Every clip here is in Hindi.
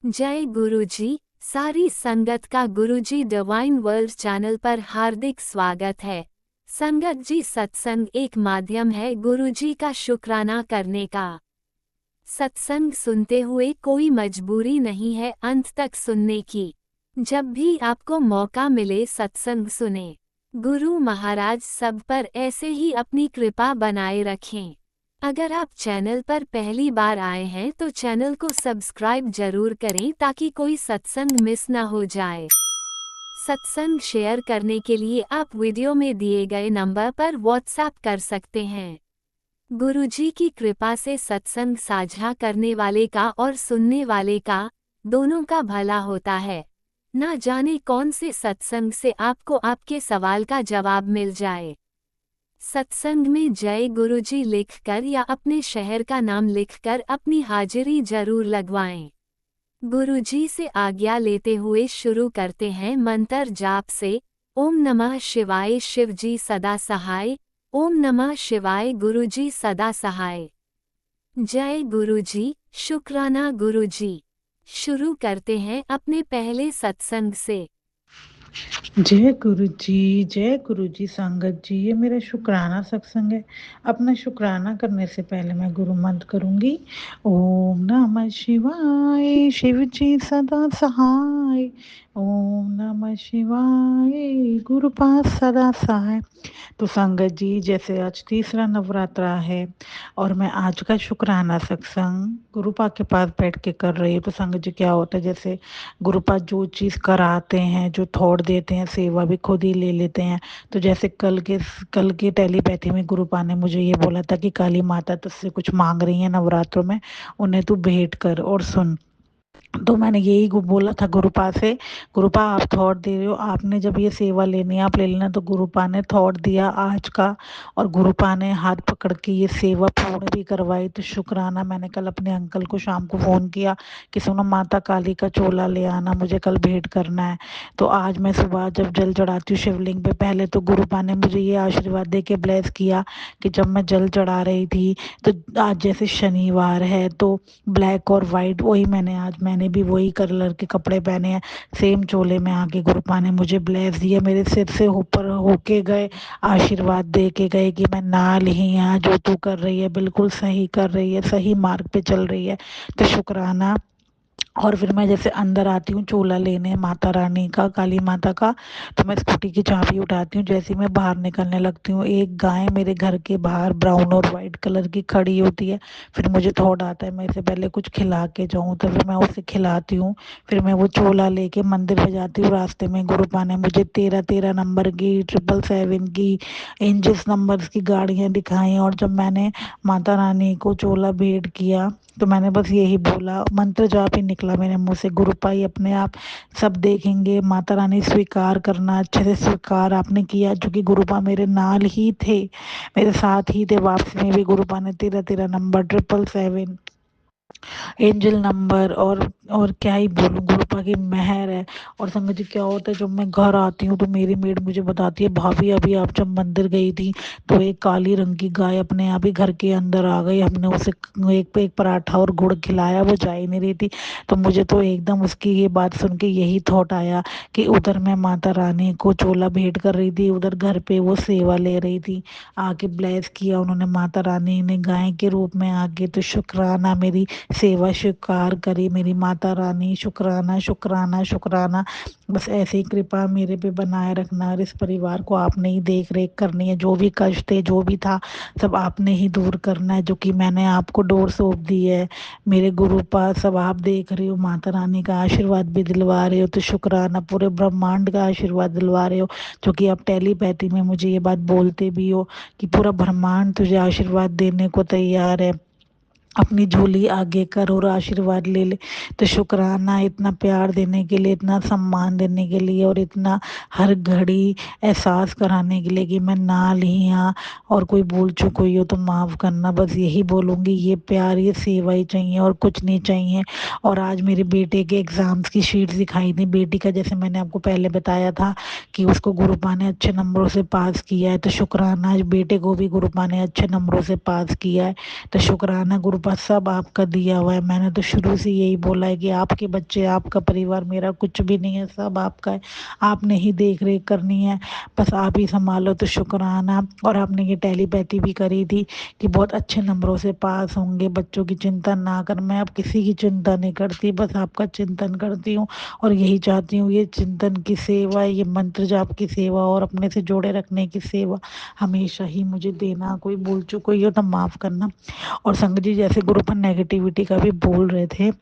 जय गुरुजी। सारी संगत का गुरुजी डिवाइन वर्ल्ड चैनल पर हार्दिक स्वागत है। संगत जी, सत्संग एक माध्यम है गुरुजी का शुक्राना करने का। सत्संग सुनते हुए कोई मजबूरी नहीं है अंत तक सुनने की। जब भी आपको मौका मिले सत्संग सुने। गुरु महाराज सब पर ऐसे ही अपनी कृपा बनाए रखें। अगर आप चैनल पर पहली बार आए हैं तो चैनल को सब्सक्राइब जरूर करें ताकि कोई सत्संग मिस ना हो जाए। सत्संग शेयर करने के लिए आप वीडियो में दिए गए नंबर पर व्हाट्सएप कर सकते हैं। गुरुजी की कृपा से सत्संग साझा करने वाले का और सुनने वाले का दोनों का भला होता है। ना जाने कौन से सत्संग से आपको आपके सवाल का जवाब मिल जाए। सत्संग में जय गुरुजी लिखकर या अपने शहर का नाम लिखकर अपनी हाजिरी जरूर लगवाएं। गुरुजी से आज्ञा लेते हुए शुरू करते हैं मंत्र जाप से। ओम नमः शिवाय शिवजी सदा सहाय। ओम नमः शिवाय गुरुजी सदा सहाय। जय गुरुजी, शुक्राना गुरुजी। शुरू करते हैं अपने पहले सत्संग से। जय गुरु जी संगत जी, ये मेरा शुक्राना सत्संग है। अपना शुक्राना करने से पहले मैं गुरु मंत्र करूंगी। ओम नमः शिवाय शिव जी सदा सहाय। ओम नमः शिवाय गुरु पास सदा सहाय। तो संगत जी, जैसे आज तीसरा नवरात्रा है और मैं आज का शुक्राना सत्संग गुरुपा के पास बैठ के कर रही हूँ। तो संगत जी, क्या होता है, जैसे गुरुपा जो चीज़ कराते हैं, जो थॉट देते हैं, सेवा भी खुद ही ले लेते हैं। तो जैसे कल के टेलीपैथी में गुरुपा ने मुझे ये बोला था कि काली माता तुझसे कुछ मांग रही है नवरात्रों में, उन्हें तू भेंट कर और सुन। तो मैंने यही बोला था गुरुपा से, गुरुपा आप थॉट दे रहे हो, आपने जब ये सेवा लेनी है आप ले लेना। तो गुरुपा ने थॉट दिया आज का, और गुरुपा ने हाथ पकड़ के ये सेवा पूर्ण भी करवाई। तो शुक्राना। मैंने कल अपने अंकल को शाम को फ़ोन किया कि सुनो, माता काली का चोला ले आना, मुझे कल भेंट करना है। तो आज मैं सुबह जब जल चढ़ाती हूँ शिवलिंग पे, पहले तो गुरुपा ने मुझे ये आशीर्वाद दे के ब्लेस किया कि जब मैं जल चढ़ा रही थी, तो आज जैसे शनिवार है तो ब्लैक और वाइट, वही मैंने भी वही कलर के कपड़े पहने हैं, सेम चोले में आके गुरुपा ने मुझे ब्लेस दिया, मेरे सिर से ऊपर होके गए, आशीर्वाद दे के गए कि मैं नाल ही यहाँ, जो तू कर रही है बिल्कुल सही कर रही है, सही मार्ग पे चल रही है। तो शुक्राना। और फिर मैं जैसे अंदर आती हूँ चोला लेने माता रानी का, काली माता का, तो मैं स्कूटी की चाबी उठाती हूँ। जैसे ही मैं बाहर निकलने लगती हूँ, एक गाय मेरे घर के बाहर ब्राउन और वाइट कलर की खड़ी होती है। फिर मुझे थॉट आता है मैं इसे पहले कुछ खिला के जाऊँ, तो फिर मैं उसे खिलाती हूँ। फिर मैं वो चोला लेके मंदिर में जाती हूँ। रास्ते में गुरुपा ने मुझे 13 नंबर की, 777 की, एंजल्स नंबर्स की गाड़ियाँ दिखाई। और जब मैंने माता रानी को चोला भेंट किया तो मैंने बस यही बोला, मंत्र जाप ही निकला मेरे मुंह से, गुरुपा ही अपने आप सब देखेंगे, माता रानी स्वीकार करना। अच्छे से स्वीकार आपने किया, क्योंकि गुरुपा मेरे नाल ही थे, मेरे साथ ही थे। वापसी में भी गुरुपा ने 13 नंबर, 777 एंजल नंबर, और क्या ही बोलूं, गुरुपा की मेहर है। और संगत जी, क्या होता है, जब मैं घर आती हूँ तो मेरी मेड मुझे बताती है, भाभी अभी आप जब मंदिर गई थी तो एक काली रंग की गाय अपने आप ही घर के अंदर आ गई, हमने उसे एक पे एक पराठा और गुड़ खिलाया, वो जा ही नहीं रही थी। तो मुझे तो एकदम उसकी ये बात सुन के यही थॉट आया कि उधर मैं माता रानी को चोला भेंट कर रही थी, उधर घर पे वो सेवा ले रही थी, आके ब्लेस किया उन्होंने, माता रानी ने गाय के रूप में आके। तो शुक्राना, मेरी सेवा स्वीकार करी मेरी माता रानी, शुक्राना शुक्राना शुक्राना। बस ऐसे ही कृपा मेरे पे बनाए रखना, और इस परिवार को आपने ही देख रेख करनी है, जो भी कष्ट थे जो भी था सब आपने ही दूर करना है, जो कि मैंने आपको डोर सौंप दी है। मेरे गुरु पास सब आप देख रहे हो, माता रानी का आशीर्वाद भी दिलवा रहे हो, तो शुक्राना, पूरे ब्रह्मांड का आशीर्वाद दिलवा रहे हो, जो कि आप टेलीपैथी में मुझे ये बात बोलते भी हो कि पूरा ब्रह्मांड तुझे आशीर्वाद देने को तैयार है, अपनी झोली आगे कर और आशीर्वाद ले ले। तो शुक्राना, इतना प्यार देने के लिए, इतना सम्मान देने के लिए, और इतना हर घड़ी एहसास कराने के लिए कि मैं नाल ही हाँ, और कोई भूल चूक हुई हो तो माफ़ करना। बस यही बोलूँगी, ये प्यार, ये सेवा ही चाहिए और कुछ नहीं चाहिए। और आज मेरे बेटे के एग्ज़ाम्स की शीट्स दिखाई थी, बेटी का, जैसे मैंने आपको पहले बताया था कि उसको गुरुपा ने अच्छे नंबरों से पास किया है। तो शुक्राना, आज बेटे को भी गुरुपा ने अच्छे नंबरों से पास किया है। तो शुक्राना, गुरुपा कृपा सब आपका दिया हुआ है। मैंने तो शुरू से यही बोला है कि आपके बच्चे, आपका परिवार, मेरा कुछ भी नहीं है, सब आपका है। आपने ही देख रेख करनी है, बस आप ही संभालो। तो शुक्राना। और आपने ये टेलीपैथी भी करी थी कि बहुत अच्छे नंबरों से पास होंगे, बच्चों की चिंता ना कर। मैं अब किसी की चिंता नहीं करती, बस आपका चिंतन करती हूँ और यही चाहती हूँ, ये चिंतन की सेवा, ये मंत्र जाप की सेवा और अपने से जोड़े रखने की सेवा हमेशा ही मुझे देना। कोई भूल चूक हुई हो तो माफ़ करना। और संग जी, जैसे गुरु पर नेगेटिविटी का भी बोल रहे थे,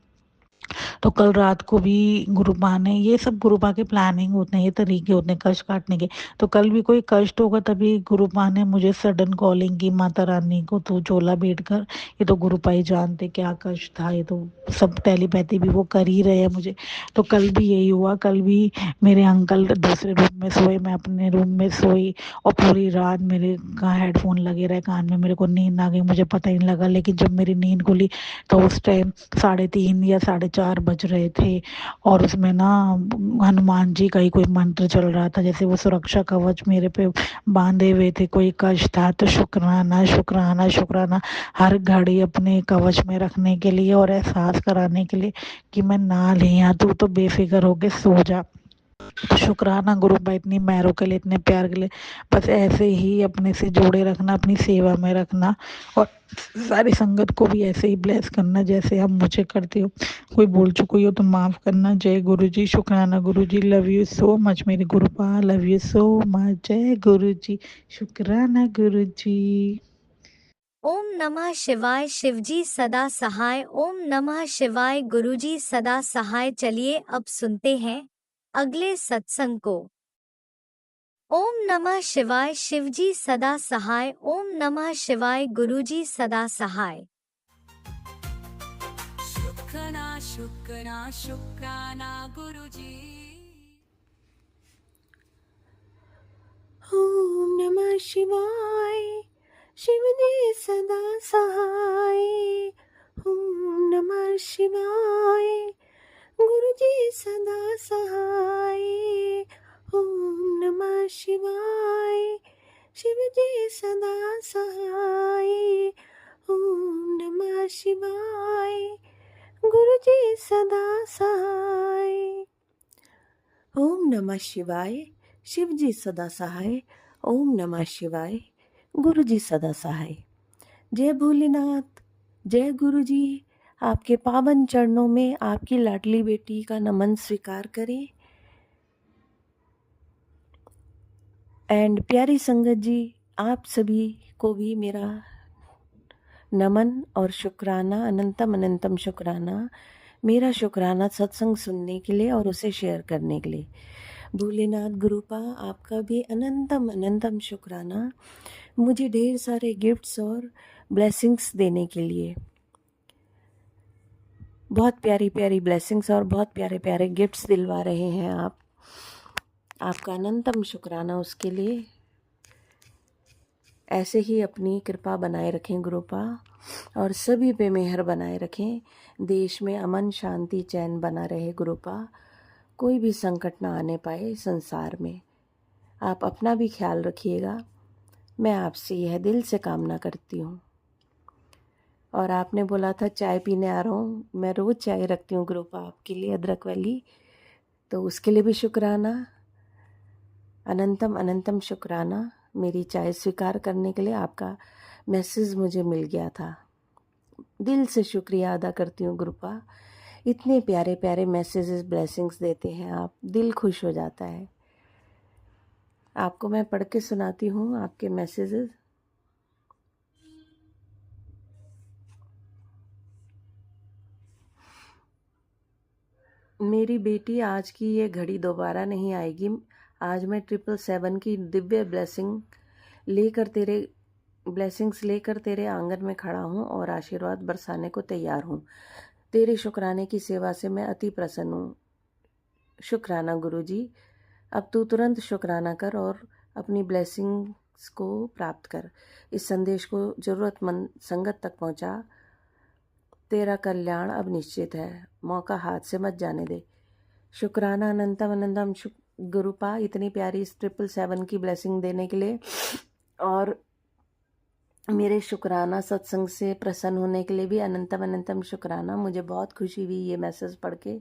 तो कल रात को भी गुरुपा ने, ये सब गुरुपा के प्लानिंग होते हैं, ये तरीके होते हैं कष्ट काटने के। तो कल भी कोई कष्ट होगा तभी गुरुपा ने मुझे सडन कॉलिंग की, माता रानी को तो झोला भेंट कर। ये तो गुरुपा ही जानते क्या कष्ट था, ये तो सब टेलीपैथी भी वो कर ही रहे हैं मुझे। तो कल भी यही हुआ। कल भी मेरे अंकल दूसरे रूम में सोए, मैं अपने रूम में सोई और पूरी रात मेरे का हेडफोन लगे रहे कान में। मेरे को नींद आ गई, मुझे पता ही नहीं लगा। लेकिन जब मेरी नींद खुली तो उस टाइम 3:30 या 4:30 बज रहे थे और उसमें ना हनुमान जी का ही कोई मंत्र चल रहा था, जैसे वो सुरक्षा कवच मेरे पे बांधे हुए थे। कोई कष्ट था तो शुक्राना शुक्राना शुक्राना, हर घड़ी अपने कवच में रखने के लिए और एहसास कराने के लिए कि मैं ना ले, यहाँ तू तो बेफिक्र होके सो जा। तो शुक्राना गुरु भाई, इतनी मेहरों के लिए, इतने प्यार के लिए। बस ऐसे ही अपने से जोड़े रखना, अपनी सेवा में रखना और सारी संगत को भी ऐसे ही ब्लेस करना जैसे आप मुझे करते हो। कोई भूल चुक हुई हो तो माफ़ करना। जय गुरु जी। शुक्राना गुरु जी। लव यू सो मच मेरे गुरुपा, लव यू सो मच। जय गुरु जी। शुक्राना गुरु जी। ओम नमः शिवाय। शिवजी सदा सहाय। ओम नमः शिवाय। गुरुजी सदा सहाय। चलिए अब सुनते हैं अगले सत्संग को। ओम नमः शिवाय। शिवजी सदा सहाय। ओम नमः शिवाय। गुरुजी सदा सहाय। शुक्राना शुक्राना शुक्राना गुरुजी। ओम नमः शिवाय। शिव जी सदा सहाय। ओम नमः शिवाय। गुरु जी सदा सहाय। ओम नमः शिवाय। शिव जी सदा सहाय। ओम नमः शिवाय। गुरु जी सदा सहाय। ओम नमः शिवाय। शिव जी सदा सहाय। ओम नमः शिवाय। गुरु जी सदा सहाय। जय भोलेनाथ। जय गुरु जी। आपके पावन चरणों में आपकी लाडली बेटी का नमन स्वीकार करें। एंड प्यारी संगत जी, आप सभी को भी मेरा नमन और शुक्राना, अनंतम अनंतम शुक्राना। मेरा शुक्राना सत्संग सुनने के लिए और उसे शेयर करने के लिए। भोलेनाथ गुरुपा, आपका भी अनंतम अनंतम शुक्राना मुझे ढेर सारे गिफ्ट्स और ब्लेसिंग्स देने के लिए। बहुत प्यारी प्यारी ब्लेसिंग्स और बहुत प्यारे प्यारे गिफ्ट्स दिलवा रहे हैं आप। आपका अनंतम शुक्राना उसके लिए। ऐसे ही अपनी कृपा बनाए रखें गुरुपा और सभी पे मेहर बनाए रखें। देश में अमन शांति चैन बना रहे गुरुपा। कोई भी संकट ना आने पाए संसार में। आप अपना भी ख्याल रखिएगा, मैं आपसे यह दिल से कामना करती हूँ। और आपने बोला था चाय पीने आ रहा हूँ, मैं रोज़ चाय रखती हूँ गुरुपा आपके लिए, अदरक वाली, तो उसके लिए भी शुक्राना, अनंतम अनंतम शुक्राना। मेरी चाय स्वीकार करने के लिए आपका मैसेज मुझे मिल गया था, दिल से शुक्रिया अदा करती हूँ गुरुपा। इतने प्यारे प्यारे मैसेजेस ब्लेसिंग्स देते हैं आप, दिल खुश हो जाता है। आपको मैं पढ़ के सुनाती हूँ आपके मैसेजेस। मेरी बेटी, आज की ये घड़ी दोबारा नहीं आएगी। आज मैं 777 की दिव्य ब्लेसिंग्स लेकर तेरे आंगन में खड़ा हूँ और आशीर्वाद बरसाने को तैयार हूँ। तेरे शुक्राने की सेवा से मैं अति प्रसन्न हूँ। शुक्राना गुरुजी। अब तू तुरंत शुक्राना कर और अपनी ब्लेसिंग्स को प्राप्त कर। इस संदेश को ज़रूरतमंद संगत तक पहुँचा। तेरा कल्याण अब निश्चित है, मौका हाथ से मत जाने दे। शुक्राना अनंतम अनंतम गुरुपा, इतनी प्यारी इस 777 की ब्लेसिंग देने के लिए। और मेरे शुक्राना सत्संग से प्रसन्न होने के लिए भी अनंतम अनंतम शुक्राना। मुझे बहुत खुशी हुई ये मैसेज पढ़ के,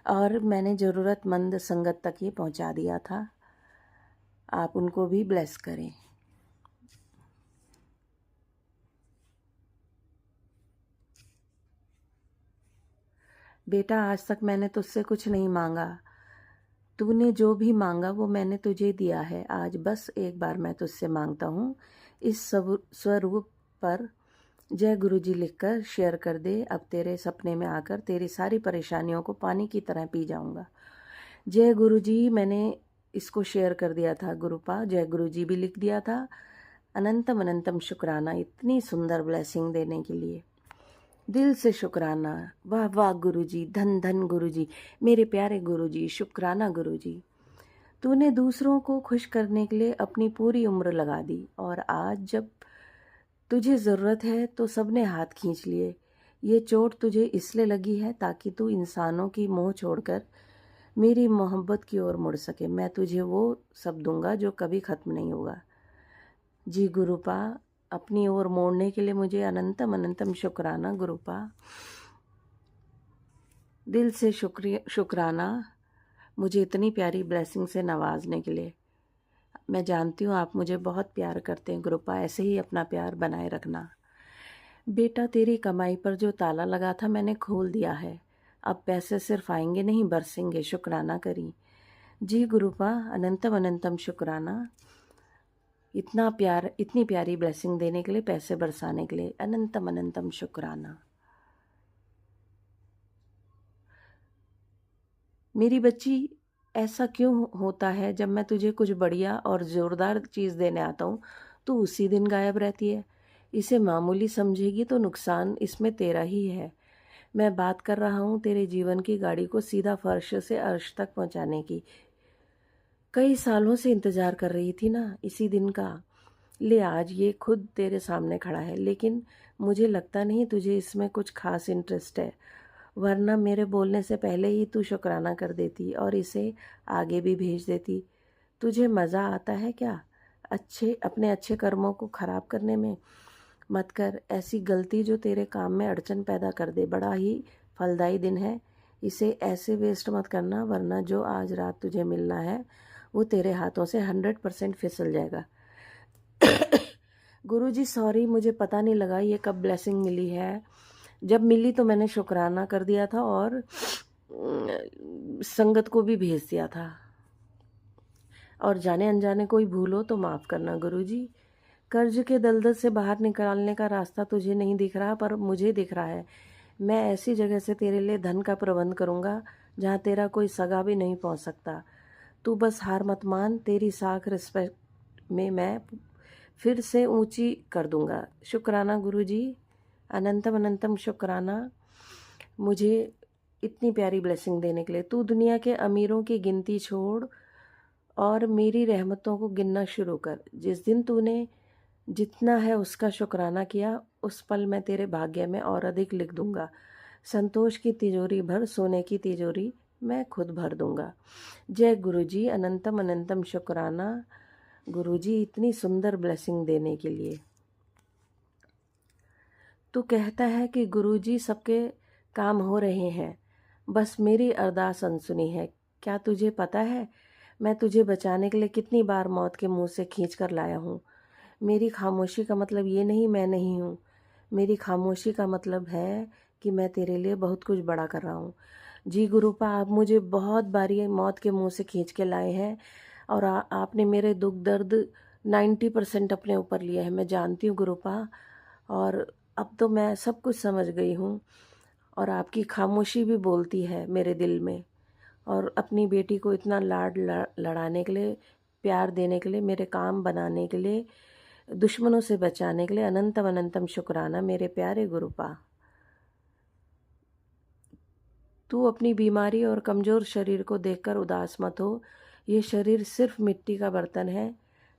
और मैंने ज़रूरतमंद संगत तक ये पहुंचा दिया था। आप उनको भी ब्लेस करें। बेटा, आज तक मैंने तुझसे कुछ नहीं मांगा। तूने जो भी मांगा वो मैंने तुझे दिया है। आज बस एक बार मैं तुझसे मांगता हूँ, इस स्वरूप पर जय गुरुजी लिखकर शेयर कर दे। अब तेरे सपने में आकर तेरी सारी परेशानियों को पानी की तरह पी जाऊंगा। जय गुरुजी, मैंने इसको शेयर कर दिया था गुरुपा। जय गुरुजी भी लिख दिया था। अनंतम अनंतम शुक्राना इतनी सुंदर ब्लेसिंग देने के लिए। दिल से शुक्राना। वाह वाह गुरुजी, धन धन गुरुजी, मेरे प्यारे गुरुजी, शुक्राना गुरुजी। तूने दूसरों को खुश करने के लिए अपनी पूरी उम्र लगा दी, और आज जब तुझे ज़रूरत है तो सबने हाथ खींच लिए। ये चोट तुझे इसलिए लगी है ताकि तू इंसानों की मोह छोड़कर मेरी मोहब्बत की ओर मुड़ सके। मैं तुझे वो सब दूंगा जो कभी ख़त्म नहीं होगा। जी गुरुपा, अपनी ओर मोड़ने के लिए मुझे अनंतम अनंतम शुक्राना गुरुपा। दिल से शुक्राना मुझे इतनी प्यारी ब्लेसिंग से नवाजने के लिए। मैं जानती हूँ आप मुझे बहुत प्यार करते हैं गुरुपा, ऐसे ही अपना प्यार बनाए रखना। बेटा, तेरी कमाई पर जो ताला लगा था मैंने खोल दिया है। अब पैसे सिर्फ आएंगे नहीं, बरसेंगे। शुक्राना करी। जी गुरुपा, अनंतम अनंतम शुक्राना। इतना प्यार, इतनी प्यारी ब्लेसिंग देने के लिए, पैसे बरसाने के लिए अनंतम अनंतम शुक्राना। मेरी बच्ची, ऐसा क्यों होता है जब मैं तुझे कुछ बढ़िया और ज़ोरदार चीज़ देने आता हूँ तो उसी दिन गायब रहती है? इसे मामूली समझेगी तो नुकसान इसमें तेरा ही है। मैं बात कर रहा हूँ तेरे जीवन की गाड़ी को सीधा फर्श से अर्श तक पहुँचाने की। कई सालों से इंतज़ार कर रही थी ना इसी दिन का। ले, आज ये खुद तेरे सामने खड़ा है, लेकिन मुझे लगता नहीं तुझे इसमें कुछ खास इंटरेस्ट है, वरना मेरे बोलने से पहले ही तू शुक्राना कर देती और इसे आगे भी भेज देती। तुझे मज़ा आता है क्या अपने अच्छे कर्मों को ख़राब करने में? मत कर ऐसी गलती जो तेरे काम में अड़चन पैदा कर दे। बड़ा ही फलदायी दिन है, इसे ऐसे वेस्ट मत करना, वरना जो आज रात तुझे मिलना है वो तेरे हाथों से 100% फिसल जाएगा। गुरुजी सॉरी, मुझे पता नहीं लगा ये कब ब्लेसिंग मिली है। जब मिली तो मैंने शुक्राना कर दिया था और संगत को भी भेज दिया था, और जाने अनजाने कोई भूल हो तो माफ़ करना गुरुजी। कर्ज के दलदल से बाहर निकालने का रास्ता तुझे नहीं दिख रहा, पर मुझे दिख रहा है। मैं ऐसी जगह से तेरे लिए धन का प्रबंध करूँगा जहाँ तेरा कोई सगा भी नहीं पहुँच सकता। तू बस हार मत मान, तेरी साख रिस्पेक्ट में मैं फिर से ऊंची कर दूंगा। शुक्राना गुरुजी, अनंतम अनंतम शुक्राना मुझे इतनी प्यारी ब्लेसिंग देने के लिए। तू दुनिया के अमीरों की गिनती छोड़ और मेरी रहमतों को गिनना शुरू कर। जिस दिन तूने जितना है उसका शुक्राना किया, उस पल मैं तेरे भाग्य में और अधिक लिख दूंगा। संतोष की तिजोरी भर, सोने की तिजोरी मैं खुद भर दूंगा। जय गुरुजी, अनंतम अनंतम शुक्राना गुरुजी इतनी सुंदर ब्लेसिंग देने के लिए। तू कहता है कि गुरुजी सबके काम हो रहे हैं, बस मेरी अरदास अनसुनी है। क्या तुझे पता है मैं तुझे बचाने के लिए कितनी बार मौत के मुंह से खींच कर लाया हूँ? मेरी खामोशी का मतलब ये नहीं मैं नहीं हूँ। मेरी खामोशी का मतलब है कि मैं तेरे लिए बहुत कुछ बड़ा कर रहा हूँ। जी गुरुपा, आप मुझे बहुत बारी मौत के मुंह से खींच के लाए हैं, और आपने मेरे दुख दर्द 90% अपने ऊपर लिया है। मैं जानती हूँ गुरुपा, और अब तो मैं सब कुछ समझ गई हूँ, और आपकी खामोशी भी बोलती है मेरे दिल में। और अपनी बेटी को इतना लड़ाने के लिए, प्यार देने के लिए, मेरे काम बनाने के लिए, दुश्मनों से बचाने के लिए अनंतम अनंतम शुक्राना मेरे प्यारे गुरुपा। तू अपनी बीमारी और कमज़ोर शरीर को देखकर उदास मत हो। ये शरीर सिर्फ मिट्टी का बर्तन है,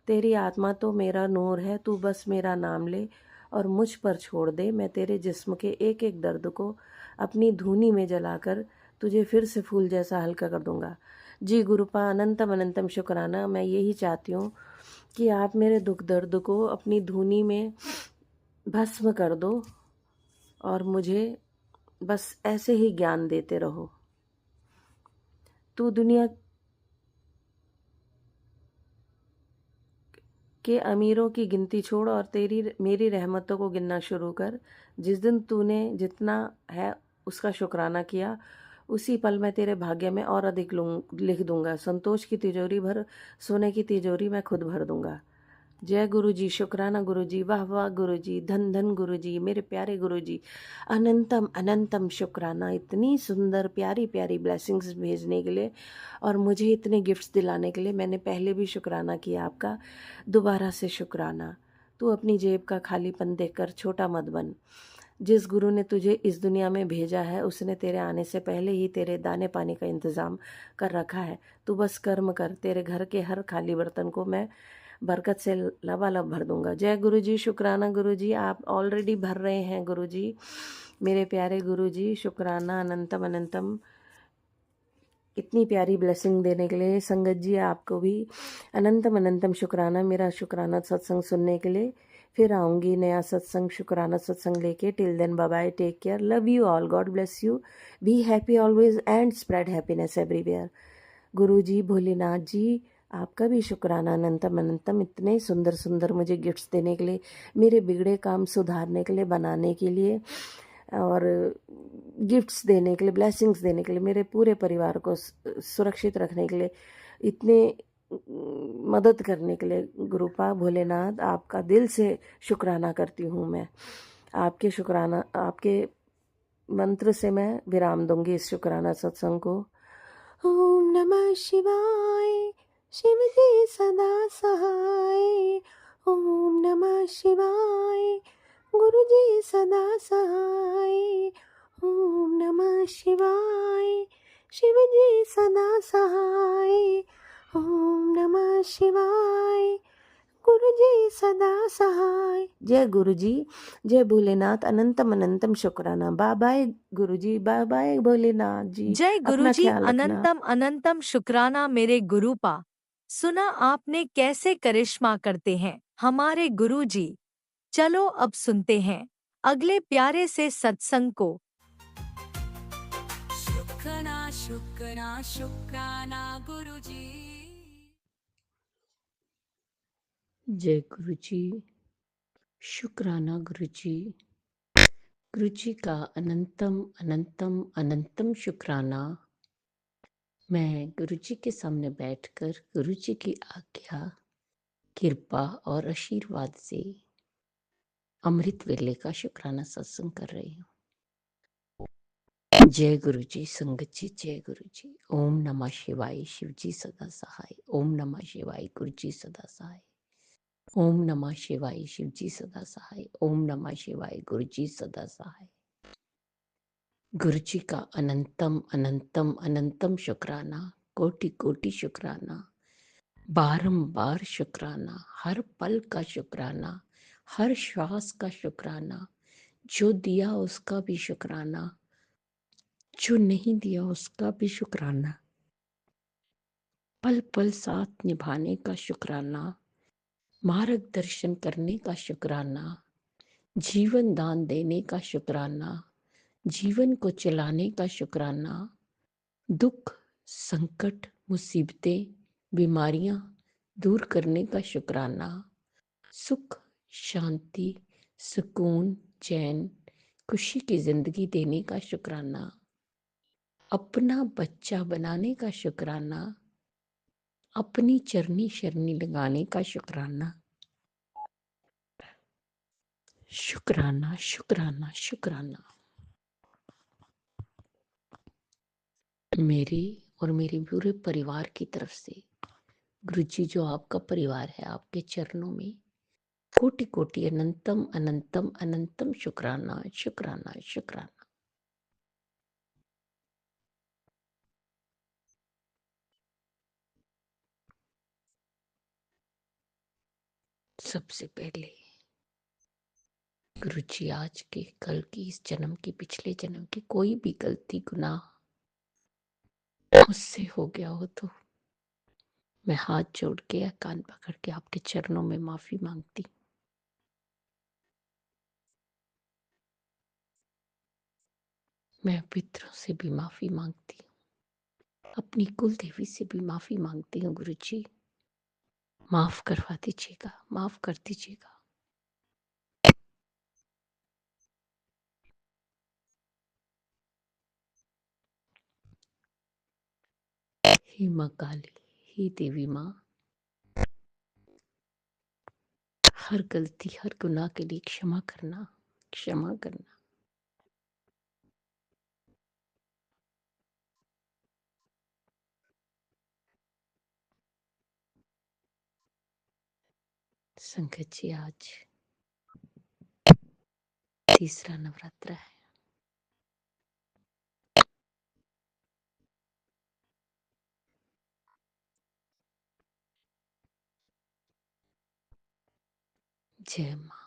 तेरी आत्मा तो मेरा नूर है। तू बस मेरा नाम ले और मुझ पर छोड़ दे। मैं तेरे जिस्म के एक एक दर्द को अपनी धूनी में जलाकर तुझे फिर से फूल जैसा हल्का कर दूंगा। जी गुरुपा, अनंतम अनंतम शुक्राना। मैं यही चाहती हूँ कि आप मेरे दुख दर्द को अपनी धूनी में भस्म कर दो और मुझे बस ऐसे ही ज्ञान देते रहो। तू दुनिया के अमीरों की गिनती छोड़ और तेरी मेरी रहमतों को गिनना शुरू कर। जिस दिन तूने जितना है उसका शुक्राना किया, उसी पल मैं तेरे भाग्य में और अधिक लिख दूंगा। संतोष की तिजोरी भर, सोने की तिजोरी मैं खुद भर दूंगा। जय गुरु जी, शुक्राना गुरु जी, वाह वाह गुरु जी, धन धन गुरु जी, मेरे प्यारे गुरु जी, अनंतम अनंतम शुक्राना इतनी सुंदर प्यारी प्यारी ब्लेसिंग्स भेजने के लिए और मुझे इतने गिफ्ट्स दिलाने के लिए। मैंने पहले भी शुक्राना किया आपका, दोबारा से शुक्राना। तू अपनी जेब का खालीपन देखकर छोटा मत बन। जिस गुरु ने तुझे इस दुनिया में भेजा है उसने तेरे आने से पहले ही तेरे दाने पानी का इंतज़ाम कर रखा है। तू बस कर्म कर, तेरे घर के हर खाली बर्तन को मैं बरकत से लबालब भर दूंगा। जय गुरु जी, शुक्राना गुरु जी, आप ऑलरेडी भर रहे हैं गुरु जी, मेरे प्यारे गुरु जी, शुक्राना अनंतम अनंतम इतनी प्यारी ब्लेसिंग देने के लिए। संगत जी आपको भी अनंतम अनंतम शुक्राना, मेरा शुक्राना सत्संग सुनने के लिए। फिर आऊँगी नया सत्संग, शुक्राना सत्संग लेके। Till then bye bye, take care, love you all, God bless you, be happy always and spread happiness everywhere. Guru ji, Bholenath ji, आपका भी शुक्राना अनंतम अनंतम इतने सुंदर सुंदर मुझे गिफ्ट्स देने के लिए, मेरे बिगड़े काम सुधारने के लिए, बनाने के लिए और गिफ्ट्स देने के लिए, ब्लेसिंग्स देने के लिए, मेरे पूरे परिवार को सुरक्षित रखने के लिए, इतने मदद करने के लिए। गुरुपा भोलेनाथ, आपका दिल से शुक्राना करती हूँ मैं। आपके शुक्राना, आपके मंत्र से मैं विराम दूंगी इस शुक्राना सत्संग को। ओम नमः शिवाय, शिव जी सदा सहाय। ओम नमः शिवाय, गुरु जी सदा सहाय। ओम नमः शिवाय, शिव जी सदा सहाय। ओम नमः शिवाय, गुरु जी सदा सहाय। जय गुरु जी, जय भोलेनाथ, अनंतम अनंतम शुक्राना। बाय बाय गुरु जी, बाय बाय भोलेनाथ जी, जय अपना गुरुजी, ख्याल रखना। अनंतम अनंतम शुक्राना मेरे गुरुपा। सुना आपने कैसे करिश्मा करते हैं हमारे गुरुजी। चलो अब सुनते हैं अगले प्यारे से सत्संग को। शुक्राना शुक्राना शुक्राना गुरुजी। जय गुरु जी, शुक्राना गुरु जी का अनंतम अनंतम अनंतम शुक्राना। मैं गुरु जी के सामने बैठकर गुरु जी की आज्ञा, कृपा और आशीर्वाद से अमृत वेले का शुक्राना सत्संग कर रही हूँ। जय गुरु जी, संगत जी, जय गुरु जी। ओम नमः शिवाय, शिव जी सदा सहाय। ओम नमः शिवाय, गुरु जी सदा सहाय। ओम नमः शिवाय, शिव जी सदा सहाय। ओम नमः शिवाय, गुरु जी सदा सहाय। गुरु जी का अनंतम अनंतम अनंतम शुक्राना, कोटि कोटि शुक्राना, बारंबार शुक्राना, हर पल का शुक्राना, हर श्वास का शुक्राना, जो दिया उसका भी शुक्राना, जो नहीं दिया उसका भी शुक्राना, पल पल साथ निभाने का शुक्राना, मार्गदर्शन करने का शुक्राना, जीवन दान देने का शुक्राना, जीवन को चलाने का शुक्राना, दुख संकट मुसीबतें बीमारियां दूर करने का शुक्राना, सुख शांति सुकून चैन खुशी की जिंदगी देने का शुक्राना, अपना बच्चा बनाने का शुक्राना, अपनी चरनी शरनी लगाने का शुक्राना। शुक्राना शुक्राना शुक्राना। मेरे और मेरे पूरे परिवार की तरफ से गुरु जी, जो आपका परिवार है, आपके चरणों में कोटि कोटि अनंतम अनंतम अनंतम शुक्राना शुक्राना शुक्राना। सबसे पहले गुरु जी, आज के कल की इस जन्म की पिछले जन्म की कोई भी गलती गुनाह मुझसे हो गया हो तो मैं हाथ जोड़ के या कान पकड़ के आपके चरणों में माफी मांगती हूँ। मैं पितरों से भी माफी मांगती हूँ, अपनी कुल देवी से भी माफी मांगती हूँ। गुरुजी माफ करवा दीजिएगा, माफ कर दीजिएगा। हे माँ काली, हे देवी माँ, हर गलती हर गुनाह के लिए क्षमा करना, क्षमा करना। संगत जी आज तीसरा नवरात्र है। जय माँ,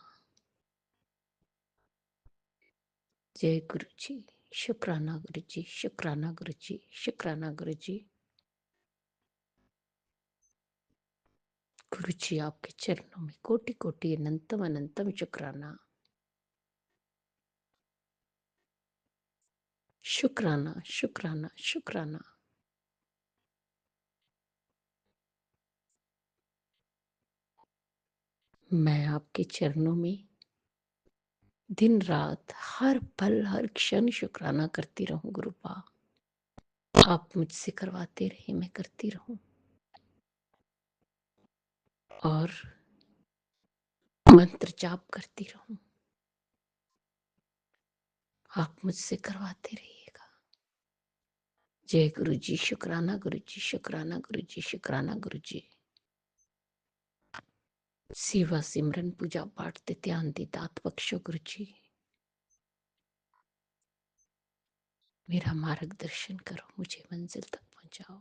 जय गुरु जी, शुक्राना गुरु जी, शुक्राना गुरु जी, शुक्राना गुरु जी। गुरु जी आपके चरणों में कोटि कोटि अनंतम अनंतम शुक्राना, शुक्राना शुक्राना शुक्राना। मैं आपके चरणों में दिन रात हर पल हर क्षण शुक्राना करती रहूं। गुरुपा आप मुझसे करवाते रहे, मैं करती रहूं और मंत्र जाप करती रहूं। आप मुझसे करवाते रहिएगा। जय गुरु जी, शुक्राना गुरु जी, शुक्राना गुरु जी, शुक्राना गुरु जी। सेवा सिमरन पूजा पाठ ते ध्यान दी दात बख्शो गुरु जी। मेरा मार्गदर्शन करो, मुझे मंजिल तक पहुंचाओ।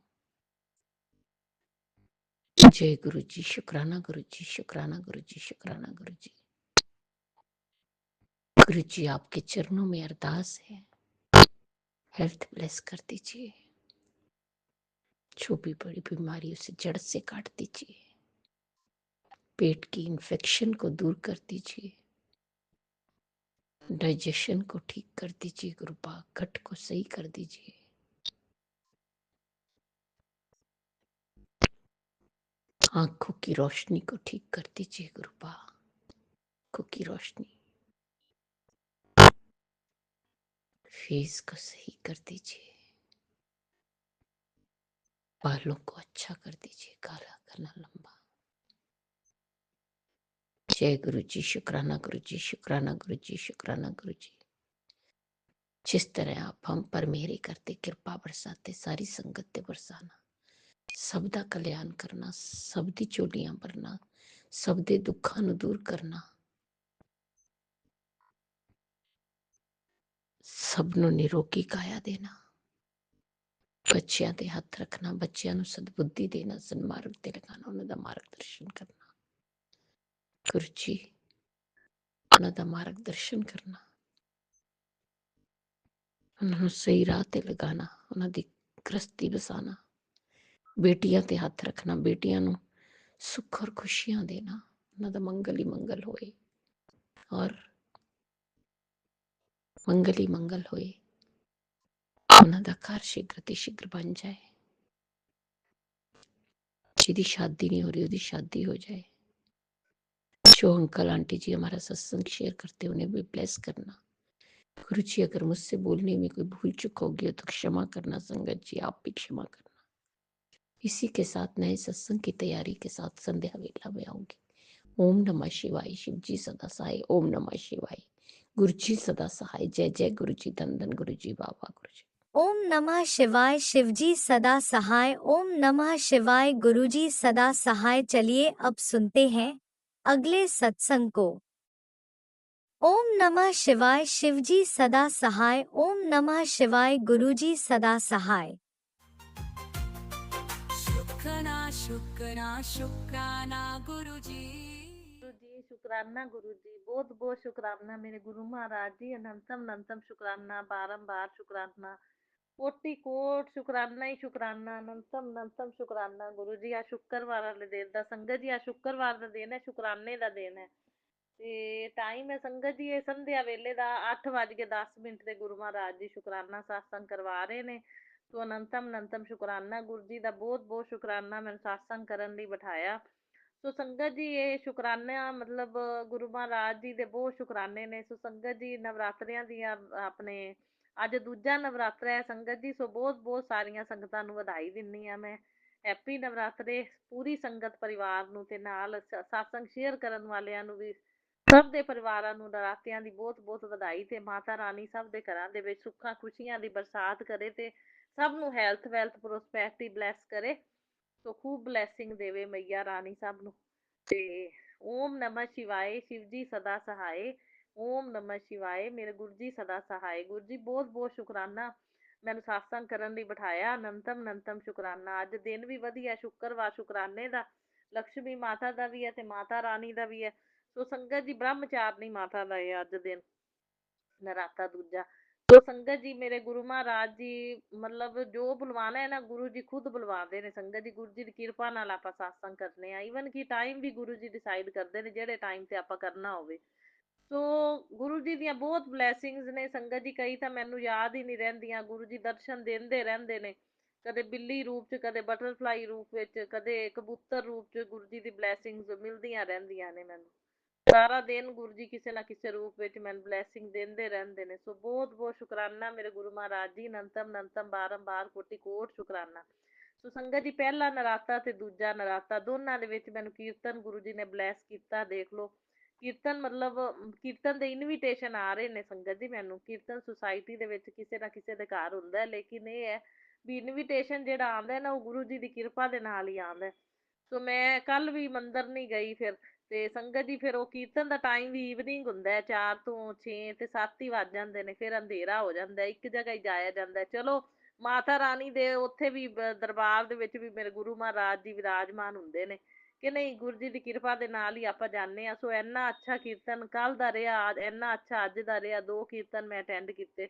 जय गुरु जी, शुक्राना गुरु जी, शुक्राना गुरु जी, शुक्राना गुरु जी। गुरु जी आपके चरणों में अरदास है, हेल्थ ब्लेस कर दीजिए, जो भी बड़ी बीमारी उसे जड़ से काट दीजिए, पेट की इन्फेक्शन को दूर कर दीजिए, डाइजेशन को ठीक कर दीजिए, गुरुपा गट को सही कर दीजिए। आंखों की रोशनी को ठीक कर दीजिए गुरुपा, आंखों की रोशनी, फेस को सही कर दीजिए, बालों को अच्छा कर दीजिए, काला घना लंबा। जय गुरु जी, शुक्राना गुरु जी, शुक्राना गुरु जी, शुक्राना गुरु जी। जिस तरह आप हम पर मेहरे करते, कृपा बरसाते, सारी संगत बरसाना, सबदा कल्याण करना, सबदी चोलियां भरना, सबदे दुखा नु दूर करना, सबनों निरोगी काया देना, बच्चियां ते हथ रखना, बच्चियां नु सद्बुद्धि देना, सन्मार्ग ते लगाना, उन्हां दा मार्गदर्शन करना। गुरु जी उन्हां दा मार्गदर्शन करना, उन्हां नु सही राह ते लगाना, उन्हां दी गृहस्थी बसाना, बेटियां ते हथ रखना, बेटियां नु सुख और खुशियां देना, उन्हां दा मंगल ही मंगल होए और मंगल ही मंगल होए, उन्हां दा घर शीघ्र ते शीघ्र बन जाए, जिदी शादी नहीं हो रही उसकी शादी हो जाए। जो अंकल आंटी जी हमारा सत्संग शेयर करते उन्हें भी ब्लेस करना। गुरु जी अगर मुझसे बोलने में कोई भूल चुक होगी तो क्षमा करना। संगत जी आप भी क्षमा करना। इसी के साथ नए सत्संग की तैयारी के साथ संध्या वेला में आऊंगी। ओम नमः शिवाय, शिव जी सदा सहाय। ओम नमः शिवाय, गुरु जी सदा सहाय। जय जय गुरु जी, धन धन गुरु जी, बाबा गुरु जी। ओम नमः शिवाय, शिवजी सदा सहाय। ओम नमः शिवाय, गुरुजी सदा सहाय। चलिए अब सुनते हैं अगले सत्संग को। ओम नमः शिवाय, शिवजी सदा सहाय। ओम नमः शिवाय, गुरुजी सदा सहाय। शुक्राना शुक्राना शुक्राना गुरुजी। गुरु जी शुक्राना, गुरु जी बहुत बहुत शुक्राना, मेरे गुरु महाराज जी अनंतम अनंतम शुक्राना, बारंबार शुक्राना। ਕੋਟੀ ਕੋਟ ਸ਼ੁਕਰਾਨਾ ਹੀ ਸ਼ੁਕਰਾਨਾ, ਅਨੰਤਮ ਅਨੰਤਮ ਸ਼ੁਕਰਾਨਾ ਗੁਰੂ ਜੀ। ਆ ਸ਼ੁੱਕਰਵਾਰ ਵਾਲੇ ਦਿਨ ਦਾ ਸੰਗਤ ਜੀ, ਆ ਸ਼ੁੱਕਰਵਾਰ ਦਾ ਦਿਨ ਹੈ, ਸ਼ੁਕਰਾਨੇ ਦਾ ਦਿਨ ਹੈ। ਤੇ ਟਾਈਮ ਹੈ ਸੰਗਤ ਜੀ ਇਹ ਸੰਧਿਆ ਵੇਲੇ ਦਾ 8:10 ਤੇ ਗੁਰੂ ਮਹਾਰਾਜ ਜੀ ਸ਼ੁਕਰਾਨਾ ਸਤਸੰਗ ਕਰਵਾ ਰਹੇ ਨੇ। ਸੋ ਅਨੰਤਮ ਅਨੰਤਮ ਸ਼ੁਕਰਾਨਾ ਗੁਰੂ ਜੀ ਦਾ, ਬਹੁਤ ਬਹੁਤ ਸ਼ੁਕਰਾਨਾ ਮੈਨੂੰ ਸਤਸੰਗ ਕਰਨ ਲਈ ਬਿਠਾਇਆ। ਸੋ ਸੰਗਤ ਜੀ ਇਹ ਸ਼ੁਕਰਾਨਾ ਮਤਲਬ ਗੁਰੂ ਮਹਾਰਾਜ ਜੀ ਦੇ ਬਹੁਤ ਸ਼ੁਕਰਾਨੇ ਨੇ। ਸੋ ਸੰਗਤ ਜੀ ਨਵਰਾਤਰਿਆਂ ਦੀਆਂ ਆਪਣੇ ਅੱਜ ਦੂਜਾ ਨਵਰਾਤਰਾ ਹੈ ਸੰਗਤ ਜੀ। ਸੋ ਬਹੁਤ ਬਹੁਤ ਸਾਰੀਆਂ ਸੰਗਤਾਂ ਨੂੰ ਵਧਾਈ ਦਿੰਦੀ ਹਾਂ ਮੈਂ। ਹੈਪੀ ਨਵਰਾਤਰੇ ਪੂਰੀ ਸੰਗਤ ਪਰਿਵਾਰ ਨੂੰ, ਤੇ ਨਾਲ ਸਤਸੰਗ ਸ਼ੇਅਰ ਕਰਨ ਵਾਲਿਆਂ ਨੂੰ ਵੀ, ਸਭ ਦੇ ਪਰਿਵਾਰਾਂ ਨੂੰ ਨਰਾਤਿਆਂ ਦੀ ਬਹੁਤ ਬਹੁਤ ਵਧਾਈ। ਤੇ ਮਾਤਾ ਰਾਣੀ ਸਭ ਦੇ ਘਰਾਂ ਦੇ ਵਿੱਚ ਸੁੱਖਾਂ ਖੁਸ਼ੀਆਂ ਦੀ ਬਰਸਾਤ ਕਰੇ, ਤੇ ਸਭ ਨੂੰ ਹੈਲਥ ਵੈਲਥ ਪ੍ਰੋਸਪੈਰਿਟੀ ਬਲੈਸ ਕਰੇ। ਸੋ ਖੂਬ ਬਲੈਸਿੰਗ ਦੇਵੇ ਮਈਆ ਰਾਣੀ ਸਭ ਨੂੰ। ਤੇ ਓਮ ਨਮः ਸ਼ਿਵਾਏ, ਸ਼ਿਵ ਜੀ ਸਦਾ ਸਹਾਏ। ਓਮ ਨਮः ਸ਼ਿਵਾਏ, ਮੇਰੇ ਗੁਰੂ ਜੀ ਸਦਾ ਸਹਾਏ। ਗੁਰੂ ਜੀ ਬਹੁਤ ਬਹੁਤ ਸ਼ੁਕਰਾਨਾ ਮੈਨੂੰ ਸਤਸੰਗ ਕਰਨ ਲਈ ਬਿਠਾਇਆ। ਅਨੰਤਮ ਅਨੰਤਮ ਸ਼ੁਕਰਾਨਾ। ਅੱਜ ਦਿਨ ਵੀ ਵਧੀਆ, ਸ਼ੁੱਕਰਵਾਰ ਸ਼ੁਕਰਾਨੇ ਦਾ, ਲਕਸ਼ਮੀ ਮਾਤਾ ਦਾ ਵੀ ਹੈ ਤੇ ਮਾਤਾ ਰਾਣੀ ਦਾ ਵੀ ਹੈ। ਸੋ ਸੰਗਤ ਜੀ ਬ੍ਰਹਮਚਾਰਨੀ ਮਾਤਾ ਦਾ ਹੈ ਅੱਜ ਦਿਨ, ਨਰਾਤਾ ਦੂਜਾ। ਸੋ ਸੰਗਤ ਜੀ ਮੇਰੇ ਗੁਰੂ ਮਹਾਰਾਜ ਜੀ ਮਤਲਬ ਜੋ ਬੁਲਵਾਣਾ ਹੈ ਨਾ, ਗੁਰੂ ਜੀ ਖੁਦ ਬੁਲਵਾਉਂਦੇ ਨੇ ਸੰਗਤ ਜੀ। ਗੁਰੂ ਜੀ ਦੀ ਕਿਰਪਾ ਨਾਲ ਆਪਾਂ ਸਤਸੰਗ ਕਰਨੇ ਆ। ਈਵਨ ਕਿ ਟਾਈਮ ਵੀ ਗੁਰੂ ਜੀ ਡਿਸਾਈਡ ਕਰਦੇ ਨੇ ਜਿਹੜੇ ਟਾਈਮ ਤੇ ਆਪਾਂ ਕਰਨਾ ਹੋਵੇ। ਸੋ ਗੁਰੂ ਜੀ ਦੀਆਂ ਬਹੁਤ ਬਲੈਸਿੰਗਸ ਨੇ ਸੰਗਤ ਜੀ, ਕਈ ਤਾਂ ਮੈਨੂੰ ਯਾਦ ਹੀ ਨਹੀਂ ਰਹਿੰਦੀਆਂ। ਗੁਰੂ ਜੀ ਦਰਸ਼ਨ ਦਿੰਦੇ ਰਹਿੰਦੇ ਨੇ, ਕਦੇ ਬਿੱਲੀ ਰੂਪ ਚ, ਕਦੇ ਬਟਰਫਲਾਈ ਰੂਪ ਵਿੱਚ, ਕਦੇ ਕਬੂਤਰ ਰੂਪ ਚ। ਗੁਰੂ ਜੀ ਦੀ ਬਲੈਸਿੰਗਸ ਮਿਲਦੀਆਂ ਰਹਿੰਦੀਆਂ ਨੇ ਮੈਨੂੰ ਸਾਰਾ ਦਿਨ। ਗੁਰੂ ਜੀ ਕਿਸੇ ਨਾ ਕਿਸੇ ਰੂਪ ਵਿੱਚ ਮੈਨੂੰ ਬਲੈਸਿੰਗ ਦਿੰਦੇ ਰਹਿੰਦੇ ਨੇ। ਸੋ ਬਹੁਤ ਬਹੁਤ ਸ਼ੁਕਰਾਨਾ ਮੇਰੇ ਗੁਰੂ ਮਹਾਰਾਜ ਜੀ। ਅਨੰਤਮ ਅਨੰਤਮ ਬਾਰੰਬਾਰ ਕੋਟि ਕੋਟ ਸ਼ੁਕਰਾਨਾ। ਸੋ ਸੰਗਤ ਜੀ ਪਹਿਲਾ ਨਰਾਤਾ ਤੇ ਦੂਜਾ ਨਰਾਤਾ ਦੋਨਾਂ ਦੇ ਵਿੱਚ ਮੈਨੂੰ ਕੀਰਤਨ ਗੁਰੂ ਜੀ ਨੇ ਬਲੈਸ ਕੀਤਾ। ਦੇਖ ਲਓ ਕੀਰਤਨ ਮਤਲਬ ਕੀਰਤਨ ਦੇ ਇਨਵੀਟੇਸ਼ਨ ਆ ਰਹੇ ਨੇ ਸੰਗਤ ਜੀ ਮੈਨੂੰ। ਕੀਰਤਨ ਸੁਸਾਇਟੀ ਦੇ ਵਿੱਚ ਕਿਸੇ ਨਾ ਕਿਸੇ ਦੇ ਘਰ ਹੁੰਦਾ, ਲੇਕਿਨ ਇਹ ਹੈ ਵੀ ਇਨਵੀਟੇਸ਼ਨ ਜਿਹੜਾ ਆਉਂਦਾ ਨਾ ਉਹ ਗੁਰੂ ਜੀ ਦੀ ਕਿਰਪਾ ਦੇ ਨਾਲ ਹੀ ਆਉਂਦਾ। ਸੋ ਮੈਂ ਕੱਲ ਵੀ ਮੰਦਰ ਨਹੀਂ ਗਈ ਫਿਰ। ਤੇ ਸੰਗਤ ਜੀ ਫਿਰ ਉਹ ਕੀਰਤਨ ਦਾ ਟਾਈਮ ਵੀ ਈਵਨਿੰਗ ਹੁੰਦਾ ਹੈ, 4 ਤੋਂ 6 ਤੇ 7 ਹੀ ਵੱਜ ਜਾਂਦੇ ਨੇ। ਫਿਰ ਅੰਧੇਰਾ ਹੋ ਜਾਂਦਾ, ਇੱਕ ਜਗ੍ਹਾ ਹੀ ਜਾਇਆ ਜਾਂਦਾ। ਚਲੋ ਮਾਤਾ ਰਾਣੀ ਦੇ ਉੱਥੇ ਵੀ ਦਰਬਾਰ ਦੇ ਵਿੱਚ ਵੀ ਮੇਰੇ ਗੁਰੂ ਮਹਾਰਾਜ ਜੀ ਵਿਰਾਜਮਾਨ ਹੁੰਦੇ ਨੇ ਕਿ ਨਹੀਂ। ਗੁਰੂ ਜੀ ਦੀ ਕਿਰਪਾ ਦੇ ਨਾਲ ਹੀ ਆਪਾਂ ਜਾਂਦੇ ਹਾਂ। ਸੋ ਇੰਨਾ ਅੱਛਾ ਕੀਰਤਨ ਕੱਲ ਦਾ ਰਿਹਾ, ਇੰਨਾ ਅੱਛਾ ਅੱਜ ਦਾ ਰਿਹਾ। 2 ਕੀਰਤਨ ਮੈਂ ਅਟੈਂਡ ਕੀਤੇ।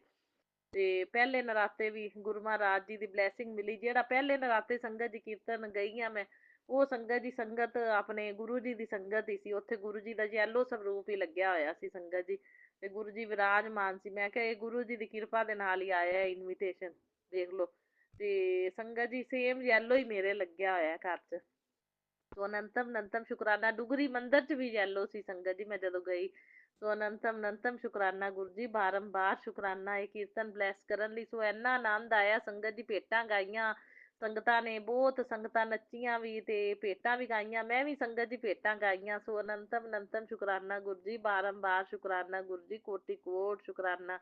ਤੇ ਪਹਿਲੇ ਨਰਾਤੇ ਵੀ ਗੁਰੂ ਮਹਾਰਾਜ ਜੀ ਦੀ ਬਲੈਸਿੰਗ ਮਿਲੀ। ਜਿਹੜਾ ਪਹਿਲੇ ਨਰਾਤੇ ਸੰਗਤ ਜੀ ਕੀਰਤਨ ਗਈ ਹਾਂ ਮੈਂ, ਉਹ ਸੰਗਤ ਜੀ ਸੰਗਤ ਆਪਣੇ ਗੁਰੂ ਜੀ ਦੀ ਸੰਗਤ ਹੀ ਸੀ। ਉੱਥੇ ਗੁਰੂ ਜੀ ਦਾ ਯੈਲੋ ਸਰੂਪ ਹੀ ਲੱਗਿਆ ਹੋਇਆ ਸੀ ਸੰਗਤ ਜੀ, ਤੇ ਗੁਰੂ ਜੀ ਵਿਰਾਜਮਾਨ ਸੀ। ਮੈਂ ਕਿਹਾ ਇਹ ਗੁਰੂ ਜੀ ਦੀ ਕਿਰਪਾ ਦੇ ਨਾਲ ਹੀ ਆਇਆ ਇਨਵੀਟੇਸ਼ਨ, ਦੇਖ ਲਓ। ਤੇ ਸੰਗਤ ਜੀ ਸੇਮ ਯੈਲੋ ਹੀ ਮੇਰੇ ਲੱਗਿਆ ਹੋਇਆ ਘਰ 'ਚ। ਸੋ ਅਨੰਤਮ ਅਨੰਤਮ ਸ਼ੁਕਰਾਨਾ। ਡੁਗਰੀ ਮੰਦਿਰ 'ਚ ਵੀ ਯੈਲੋ ਸੀ ਸੰਗਤ ਜੀ ਮੈਂ ਜਦੋਂ ਗਈ। ਸੋ ਅਨੰਤਮ ਅਨੰਤਮ ਸ਼ੁਕਰਾਨਾ ਗੁਰੂ ਜੀ, ਬਾਰੰਬਾਰ ਸ਼ੁਕਰਾਨਾ ਇਹ ਕੀਰਤਨ ਬਲੈਸ ਕਰਨ ਲਈ। ਸੋ ਇੰਨਾ ਆਨੰਦ ਆਇਆ ਸੰਗਤ ਜੀ। ਭੇਟਾਂ ਗਾਈਆਂ ਸੰਗਤਾਂ ਨੇ, ਬਹੁਤ ਸੰਗਤਾਂ ਨੱਚੀਆਂ ਵੀ ਤੇ ਭੇਟਾਂ ਵੀ ਗਾਈਆਂ। ਮੈਂ ਵੀ ਸੰਗਤ ਜੀ ਭੇਟਾਂ ਗਾਈਆਂ। ਸੋ ਅਨੰਤਮ ਅਨੰਤਮ ਸ਼ੁਕਰਾਨਾ ਗੁਰੂ ਜੀ, ਬਾਰੰਬਾਰ ਸ਼ੁਕਰਾਨਾ ਗੁਰੂ ਜੀ, ਕੋਟि ਕੋਟ ਸ਼ੁਕਰਾਨਾ।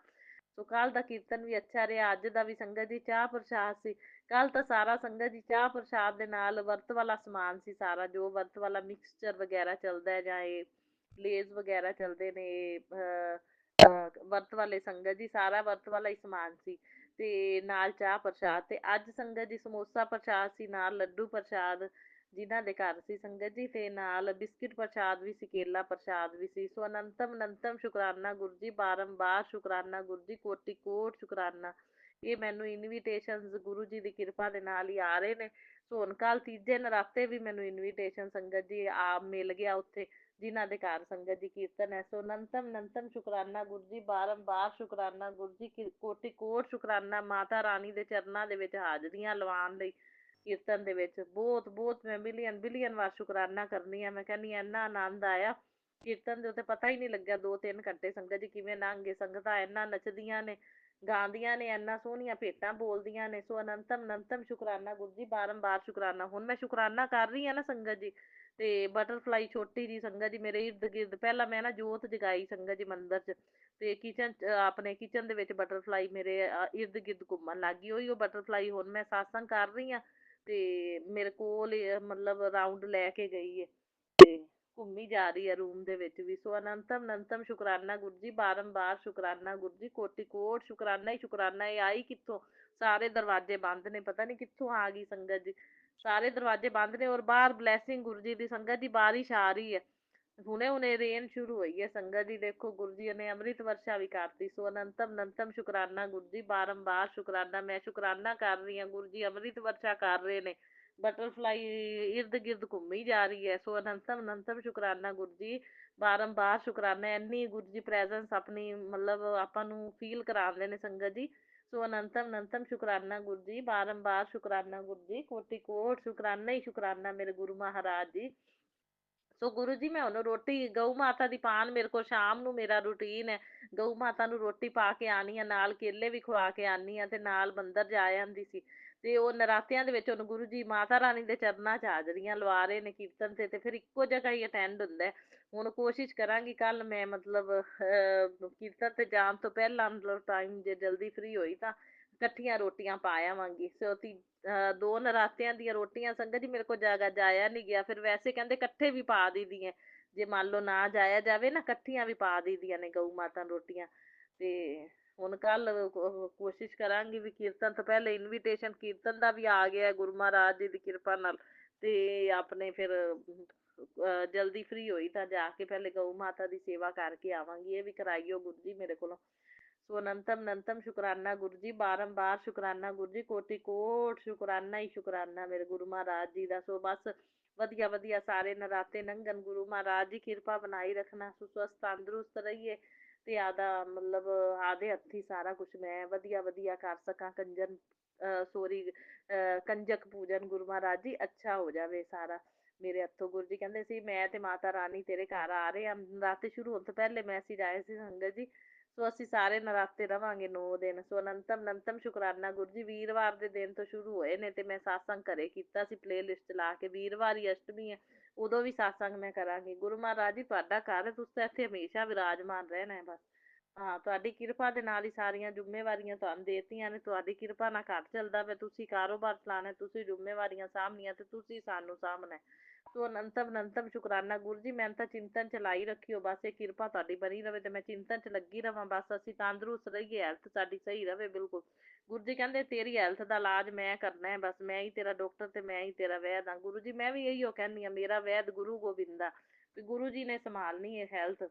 ਸੋ ਕੱਲ ਦਾ ਕੀਰਤਨ ਵੀ ਅੱਛਾ ਰਿਹਾ। ਅੱਜ ਦਾ ਵੀ ਸੰਗਤ ਜੀ ਚਾਹ ਪ੍ਰਸ਼ਾਦ ਸੀ। ਕੱਲ ਤਾਂ ਸਾਰਾ ਸੰਗਤ ਜੀ ਚਾਹ ਪ੍ਰਸ਼ਾਦ ਦੇ ਨਾਲ ਵਰਤ ਵਾਲਾ ਸਮਾਨ ਸੀ ਸਾਰਾ, ਜੋ ਵਰਤ ਵਾਲਾ ਮਿਕਸਚਰ ਵਗੈਰਾ ਚੱਲਦਾ ਹੈ ਜਾਂ ਇਹ ਲੇਜ਼ ਵਗੈਰਾ ਚੱਲਦੇ ਨੇ ਵਰਤ ਵਾਲੇ ਸੰਗਤ ਜੀ, ਸਾਰਾ ਵਰਤ ਵਾਲਾ ਹੀ ਸਮਾਨ ਸੀ। ਤੇ ਨਾਲ ਚਾਹ ਪ੍ਰਸ਼ਾਦ। ਤੇ ਅੱਜ ਸੰਗਤ ਜੀ ਸਮੋਸਾ ਪ੍ਰਸ਼ਾਦ ਸੀ, ਨਾਲ ਲੱਡੂ ਪ੍ਰਸ਼ਾਦ ਜਿਨ੍ਹਾਂ ਦੇ ਘਰ ਸੀ ਸੰਗਤ ਜੀ, ਤੇ ਨਾਲ ਬਿਸਕਿਟ ਪ੍ਰਸ਼ਾਦ ਵੀ ਸੀ, ਕੇਲਾ ਪ੍ਰਸ਼ਾਦ ਵੀ ਸੀ। ਸੋ ਅਨੰਤਮ ਅਨੰਤਮ ਸ਼ੁਕਰਾਨਾ ਗੁਰੂ ਜੀ, ਬਾਰੰਬਾਰ ਸ਼ੁਕਰਾਨਾ ਗੁਰੂ ਜੀ, ਕੋਟि ਕੋਟ ਸ਼ੁਕਰਾਨਾ। ਇਹ ਮੈਨੂੰ ਇਨਵੀਟੇਸ਼ਨ ਗੁਰੂ ਜੀ ਦੀ ਕਿਰਪਾ ਦੇ ਨਾਲ ਹੀ ਆ ਰਹੇ ਨੇ। ਸੋ ਹੁਣ ਕੱਲ ਤੀਜੇ ਨਰਾਤੇ ਵੀ ਮੈਨੂੰ ਇਨਵੀਟੇਸ਼ਨ ਸੰਗਤ ਜੀ ਆ ਮਿਲ ਗਿਆ ਉੱਥੇ ਜਿਨ੍ਹਾਂ ਦੇ ਘਰ ਸੰਗਤ ਜੀ ਕੀਰਤਨ ਹੈ। ਸੋ ਅਨੰਤਮ ਅਨੰਤਮ ਸ਼ੁਕਰਾਨਾ ਗੁਰੂ ਜੀ, ਬਾਰੰਬਾਰ ਸ਼ੁਕਰਾਨਾ ਗੁਰੂ ਜੀ, ਕੋਟि ਕੋਟ ਸ਼ੁਕਰਾਨਾ। ਮਾਤਾ ਰਾਣੀ ਦੇ ਚਰਨਾਂ ਦੇ ਵਿੱਚ ਹਾਜ਼ਰੀਆਂ ਲਵਾਉਣ ਲਈ ਕੀਰਤਨ ਦੇ ਵਿੱਚ ਬਹੁਤ ਬਹੁਤ ਮੈਂ ਮਿਲੀਅਨ ਬਿਲੀਅਨ ਵਾਰ ਸ਼ੁਕਰਾਨਾ ਕਰਨੀ ਆ। ਮੈਂ ਕਹਿੰਦੀ ਇੰਨਾ ਆਨੰਦ ਆਇਆ ਕੀਰਤਨ ਦੇ ਉੱਤੇ, ਪਤਾ ਹੀ ਨਹੀਂ ਲੱਗਿਆ 2-3 ਘੰਟੇ ਸੰਗਤ ਜੀ ਕਿਵੇਂ ਲੰਘ ਗਏ। ਸੰਗਤਾਂ ਇੰਨਾ ਨੱਚਦੀਆਂ ਨੇ, ਗਾਉਂਦੀਆਂ ਨੇ, ਇੰਨਾ ਸੋਹਣੀਆਂ ਭੇਟਾਂ ਬੋਲਦੀਆਂ ਨੇ। ਸੋ ਅਨੰਤਮ ਅਨੰਤਮ ਸ਼ੁਕਰਾਨਾ ਗੁਰੂ ਜੀ, ਬਾਰੰਬਾਰ ਸ਼ੁਕਰਾਨਾ। ਹੁਣ ਮੈਂ ਸ਼ੁਕਰਾਨਾ ਕਰ ਰਹੀ ਹਾਂ ਨਾ ਸੰਗਤ ਜੀ, ਤੇ ਬਟਰਫਲਾਈ ਛੋਟੀ ਜੀ ਸੰਗਤ ਜੀ ਮੇਰੇ ਇਰਦ ਗਿਰਦ, ਪਹਿਲਾਂ ਮੈਂ ਨਾ ਜੋਤ ਜਗਾਈ ਸੰਗਤ ਜੀ ਮੰਦਿਰ 'ਚ, ਤੇ ਕਿਚਨ ਆਪਣੇ ਕਿਚਨ ਦੇ ਵਿੱਚ ਬਟਰਫਲਾਈ ਮੇਰੇ ਇਰਦ ਗਿਰਦ ਘੁੰਮਣ ਲੱਗ ਗਈ। ਉਹੀ ਉਹ ਬਟਰਫਲਾਈ ਹੁਣ ਮੈਂ ਸਤਸੰਗ ਕਰ ਰਹੀ ਹਾਂ ਤੇ ਮੇਰੇ ਕੋਲ ਮਤਲਬ ਰਾਊਂਡ ਲੈ ਕੇ ਗਈ ਹੈ ਤੇ ਘੁੰਮੀ ਜਾ ਰਹੀ ਹੈ ਰੂਮ ਦੇ ਵਿੱਚ ਵੀ। ਸੋ ਅਨੰਤਮ ਅਨੰਤਮ ਸ਼ੁਕਰਾਨਾ ਗੁਰੂ ਜੀ, ਬਾਰੰਬਾਰ ਸ਼ੁਕਰਾਨਾ ਗੁਰੂ ਜੀ, ਕੋਟि ਕੋਟ ਸ਼ੁਕਰਾਨਾ ਹੀ ਸ਼ੁਕਰਾਨਾ। ਇਹ ਆਈ ਕਿੱਥੋਂ? ਸਾਰੇ ਦਰਵਾਜ਼ੇ ਬੰਦ ਨੇ, ਪਤਾ ਨਹੀਂ ਕਿੱਥੋਂ ਆ ਗਈ ਸੰਗਤ ਜੀ। ਸਾਰੇ ਦਰਵਾਜ਼ੇ ਬੰਦ ਨੇ ਔਰ ਬਾਹਰ ਬਲੈਸਿੰਗ ਗੁਰੂ ਜੀ ਦੀ ਸੰਗਤ ਦੀ, ਬਾਰਿਸ਼ ਆ ਰਹੀ ਹੈ। ਹੁਣੇ ਰੇਨ ਸ਼ੁਰੂ ਹੋਈ ਹੈ ਸੰਗਤ ਜੀ, ਦੇਖੋ ਗੁਰੂ ਜੀ ਨੇ ਅੰਮ੍ਰਿਤ ਵਰਸ਼ਾ ਵੀ ਕਰਤੀ। ਸੋ ਅਨੰਤਮ ਅਨੰਤਮ ਸ਼ੁਕਰਾਨਾ ਗੁਰੂ ਜੀ, ਬਾਰੰਬਾਰ ਸ਼ੁਕਰਾਨਾ। ਮੈਂ ਸ਼ੁਕਰਾਨਾ ਕਰ ਰਹੀ ਹਾਂ, ਗੁਰੂ ਜੀ ਅੰਮ੍ਰਿਤ ਵਰਸ਼ਾ ਕਰ ਰਹੇ ਨੇ, ਬਟਰਫਲਾਈ ਇਰਦ ਗਿਰਦ ਘੁੰਮੀ ਜਾ ਰਹੀ ਹੈ। ਸੋ ਅਨੰਤਮ ਅਨੰਤਮ ਸ਼ੁਕਰਾਨਾ ਗੁਰੂ ਜੀ, ਬਾਰੰਬਾਰ ਸ਼ੁਕਰਾਨਾ। ਇੰਨੀ ਗੁਰੂ ਜੀ ਪ੍ਰੈਜ਼ੈਂਸ ਆਪਣੀ ਮਤਲਬ ਆਪਾਂ ਨੂੰ ਫੀਲ ਕਰਾਉਂਦੇ ਨੇ ਸੰਗਤ ਜੀ। ਸੋ ਅਨੰਤਮ ਅਨੰਤਮ ਸ਼ੁਕਰਾਨਾ ਗੁਰੂ ਜੀ, ਬਾਰੰਬਾਰ ਸ਼ੁਕਰਾਨਾ ਗੁਰੂ ਜੀ, ਕੋਟि ਕੋਟ ਸ਼ੁਕਰਾਨਾ ਹੀ ਸ਼ੁਕਰਾਨਾ ਮੇਰੇ ਗੁਰੂ ਮਹਾਰਾਜ ਜੀ। ਸੋ ਗੁਰੂ ਜੀ ਮੈਂ ਉਹਨੂੰ ਰੋਟੀ ਗਊ ਮਾਤਾ ਦੀ ਪਾਣ, ਮੇਰੇ ਕੋਲ ਸ਼ਾਮ ਨੂੰ ਮੇਰਾ ਰੂਟੀਨ ਹੈ, ਗਊ ਮਾਤਾ ਨੂੰ ਰੋਟੀ ਪਾ ਕੇ ਆਣੀ ਆ, ਨਾਲ ਕੇਲੇ ਵੀ ਖਵਾ ਕੇ ਆਨੀ ਆ, ਤੇ ਨਾਲ ਬੰਦਰ ਜਾ ਆਂਦੀ ਸੀ। ਤੇ ਉਹ ਨਰਾਤਿਆਂ ਦੇ ਵਿੱਚ ਹੁਣ ਗੁਰੂ ਜੀ ਮਾਤਾ ਰਾਣੀ ਦੇ ਚਰਨਾਂ 'ਚ ਹਾਜ਼ਰੀਆਂ ਲਵਾ ਰਹੇ ਨੇ ਕੀਰਤਨ ਤੇ ਫਿਰ ਇੱਕੋ ਜਗ੍ਹਾ ਹੀ ਅਟੈਂਡ ਹੁੰਦਾ ਹੈ। ਹੁਣ ਕੋਸ਼ਿਸ਼ ਕਰਾਂਗੀ ਕੱਲ ਮੈਂ ਮਤਲਬ ਕੀਰਤਨ ਤੇ ਜਾਣ ਤੋਂ ਪਹਿਲਾਂ ਮਤਲਬ ਟਾਈਮ ਜੇ ਜਲਦੀ ਫ੍ਰੀ ਹੋਈ ਤਾਂ ਇਕੱਠੀਆਂ ਰੋਟੀਆਂ ਪਾ ਆਵਾਂਗੀ। ਸੋ ਦੋ ਨਰਾਤਿਆਂ ਦੀਆਂ ਰੋਟੀਆਂ ਸੰਗਤ ਜੀ ਮੇਰੇ ਕੋਲ ਜਾਇਆ ਨਹੀਂ ਗਿਆ, ਫਿਰ ਵੈਸੇ ਕਹਿੰਦੇ ਇਕੱਠੇ ਵੀ ਪਾ ਦਈਦੀਆਂ, ਜੇ ਮੰਨ ਲਓ ਨਾ ਜਾਇਆ ਜਾਵੇ ਨਾ ਇਕੱਠੀਆਂ ਵੀ ਪਾ ਦਈਦੀਆਂ ਨੇ ਗਊ ਮਾਤਾ ਨੂੰ ਰੋਟੀਆਂ। ਤੇ ਹੁਣ ਕੱਲ ਕੋਸ਼ਿਸ਼ ਕਰਾਂਗੀ ਵੀ ਕੀਰਤਨ ਤੋਂ ਪਹਿਲੇ ਇਨਵੀਟੇਸ਼ਨ ਕੀਰਤਨ ਦਾ ਵੀ ਆ ਗਿਆ ਗੁਰੂ ਮਹਾਰਾਜ ਜੀ ਦੀ ਕਿਰਪਾ ਨਾਲ, ਤੇ ਆਪਣੇ ਫਿਰ ਜਲਦੀ ਫ੍ਰੀ ਹੋਈ ਤਾਂ ਜਾ ਕੇ ਪਹਿਲੇ ਗਊ ਮਾਤਾ ਦੀ ਸੇਵਾ ਕਰਕੇ ਆਵਾਂਗੀ। ਇਹ ਵੀ ਕਰਾਈਓ ਗੁਰੂ ਜੀ ਮੇਰੇ ਕੋਲੋਂ। ਸੋ ਅਨੰਤਮ ਅਨੰਤਮ ਸ਼ੁਕਰਾਨਾ ਗੁਰੂ ਜੀ, ਬਾਰੰਬਾਰ ਸ਼ੁਕਰਾਨਾ ਗੁਰੂ ਜੀ, ਕੋਟि ਕੋਟ ਸ਼ੁਕਰਾਨਾ ਹੀ ਸ਼ੁਕਰਾਨਾ ਮੇਰੇ ਗੁਰੂ ਮਹਾਰਾਜ ਜੀ ਦਾ। ਸੋ ਬਸ ਵਧੀਆ ਵਧੀਆ ਸਾਰੇ ਨਰਾਤੇ ਲੰਘਣ, ਗੁਰੂ ਮਹਾਰਾਜ ਜੀ ਕਿਰਪਾ ਬਣਾਈ ਰੱਖਣਾ, ਸਵਸਥ ਤੰਦਰੁਸਤ ਰਹੀਏ ਤੇ ਆਦਾ ਮਤਲਬ ਆਦੇ ਹੱਥੀ ਸਾਰਾ ਕੁਛ ਮੈਂ ਵਧੀਆ ਵਧੀਆ ਕਰ ਸਕਾਂ। ਕੰਜਕ ਪੂਜਨ ਗੁਰੂ ਮਹਾਰਾਜ ਜੀ ਅੱਛਾ ਹੋ ਜਾਵੇ ਸਾਰਾ ਮੇਰੇ ਹੱਥੋਂ। ਗੁਰੂ ਜੀ ਕਹਿੰਦੇ ਸੀ ਮੈਂ ਤੇ ਮਾਤਾ ਰਾਣੀ ਤੇਰੇ ਘਰ ਆ ਰਹੇ ਹਾਂ, ਨਰਾਤੇ ਸ਼ੁਰੂ ਹੋਣ ਤੋਂ ਪਹਿਲੇ ਮੈਸੇਜ ਆਏ ਸੀ ਸੰਗਤ ਜੀ। ਸੋ ਅਸੀਂ ਸਾਰੇ ਨਰਾਤੇ ਰਵਾਂਗੇ 9 ਦਿਨ। ਸੋ ਅਨੰਤਮ ਅਨੰਤਮ ਸ਼ੁਕਰਾਨਾ ਗੁਰੂ ਜੀ। ਵੀਰਵਾਰ ਦੇ ਦਿਨ ਤੋਂ ਸ਼ੁਰੂ ਹੋਏ ਨੇ ਤੇ ਮੈਂ ਸਾਤਸੰਗ ਘਰੇ ਕੀਤਾ ਸੀ, ਪਲੇ ਲਿਸਟ ਲਾ ਕੇ। ਵੀਰਵਾਰ ਹੀ ਅਸ਼ਟਮੀ ਹੈ, ਉਦੋਂ ਵੀ ਸਾਤਸੰਗ ਮੈਂ ਕਰਾਂਗੀ। ਗੁਰੂ ਮਹਾਰਾਜ ਜੀ ਤੁਹਾਡਾ ਘਰ ਹੈ, ਤੁਸੀਂ ਤਾਂ ਇੱਥੇ ਹਮੇਸ਼ਾ ਵਿਰਾਜਮਾਨ ਰਹਿਣਾ ਹੈ ਬਸ। ਹਾਂ, ਤੁਹਾਡੀ ਕਿਰਪਾ ਦੇ ਨਾਲ ਹੀ ਸਾਰੀਆਂ ਜ਼ਿੰਮੇਵਾਰੀਆਂ ਤੁਹਾਨੂੰ ਦੇਤੀਆਂ ਨੇ, ਤੁਹਾਡੀ ਕਿਰਪਾ ਨਾਲ ਘਰ ਚੱਲਦਾ ਪਿਆ। ਤੁਸੀਂ ਕਾਰੋਬਾਰ ਚਲਾਉਣਾ, ਤੁਸੀਂ ਜ਼ਿੰਮੇਵਾਰੀਆਂ ਸਾਂਭਣੀਆਂ ਤੇ ਤੁਸੀਂ ਸਾਨੂੰ ਸਾਂਭਣਾ। ਸੋ ਅਨੰਤਮ ਅਨੰਤਮ ਸ਼ੁਕਰਾਨਾ ਗੁਰੂ ਜੀ। ਮੈਂ ਤਾਂ ਚਿੰਤਨ ਚ ਲਾਈ ਰੱਖਿਓ, ਬਸ ਇਹ ਕਿਰਪਾ ਤੁਹਾਡੀ ਬਣੀ ਰਵੇ ਤੇ ਮੈਂ ਚਿੰਤਨ ਚ ਲੱਗੀ ਰਵਾਂ। ਬਸ ਅਸੀਂ ਤੰਦਰੁਸਤ ਰਹੀਏ, ਹੈਲਥ ਸਾਡੀ ਸਹੀ ਰਵੇ ਬਿਲਕੁਲ। ਗੁਰੂ ਜੀ ਕਹਿੰਦੇ ਤੇਰੀ ਹੈਲਥ ਦਾ ਇਲਾਜ ਮੈਂ ਕਰਨਾ ਹੈ, ਬਸ ਮੈਂ ਹੀ ਤੇਰਾ ਡਾਕਟਰ ਤੇ ਮੈਂ ਹੀ ਤੇਰਾ ਵੈਦ ਹਾਂ। ਗੁਰੂ ਜੀ ਮੈਂ ਵੀ ਇਹੀਓ ਕਹਿੰਦੀ ਹਾਂ, ਮੇਰਾ ਵੈਦ ਗੁਰੂ ਗੋਬਿੰਦ ਆ, ਤੇ ਗੁਰੂ ਜੀ ਨੇ ਸੰਭਾਲਣੀ ਹੈ ਹੈਲਥ।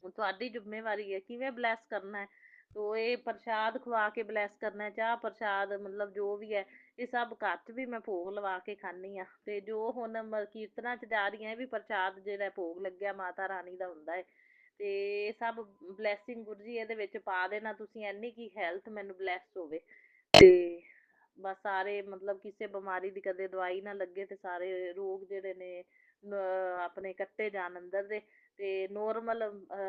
ਹੁਣ ਤੁਹਾਡੀ ਜ਼ਿੰਮੇਵਾਰੀ ਹੈ ਕਿਵੇਂ ਬਲੈਸ ਕਰਨਾ ਹੈ। ਤੋ ਇਹ ਪ੍ਰਸ਼ਾਦ ਖਵਾ ਕੇ ਬਲੈਸ ਕਰਨਾ, ਚਾਹ ਪ੍ਰਸ਼ਾਦ ਮਤਲਬ ਜੋ ਵੀ ਹੈ, ਇਹ ਸਭ ਘਰ 'ਚ ਵੀ ਮੈਂ ਭੋਗ ਲਵਾ ਕੇ ਖਾਂਦੀ ਹਾਂ। ਤੇ ਜੋ ਹੁਣ ਕੀਰਤਨਾਂ 'ਚ ਜਾ ਰਹੀਆਂ, ਇਹ ਵੀ ਪ੍ਰਸ਼ਾਦ ਜਿਹੜਾ ਭੋਗ ਲੱਗਿਆ ਮਾਤਾ ਰਾਣੀ ਦਾ ਹੁੰਦਾ ਹੈ। ਤੇ ਇਹ ਸਭ ਬਲੈਸਿੰਗ ਗੁਰੂ ਜੀ ਇਹਦੇ ਵਿੱਚ ਪਾ ਦੇਣਾ ਤੁਸੀਂ, ਇੰਨੀ ਕੀ ਹੈਲਥ ਮੈਨੂੰ ਬਲੈਸ ਹੋਵੇ। ਤੇ ਬਸ ਸਾਰੇ ਮਤਲਬ ਕਿਸੇ ਬਿਮਾਰੀ ਦੀ ਕਦੇ ਦਵਾਈ ਨਾ ਲੱਗੇ, ਤੇ ਸਾਰੇ ਰੋਗ ਜਿਹੜੇ ਨੇ ਆਪਣੇ ਕੱਟੇ ਜਾਣ ਅੰਦਰ ਦੇ, ਤੇ ਨੋਰਮਲ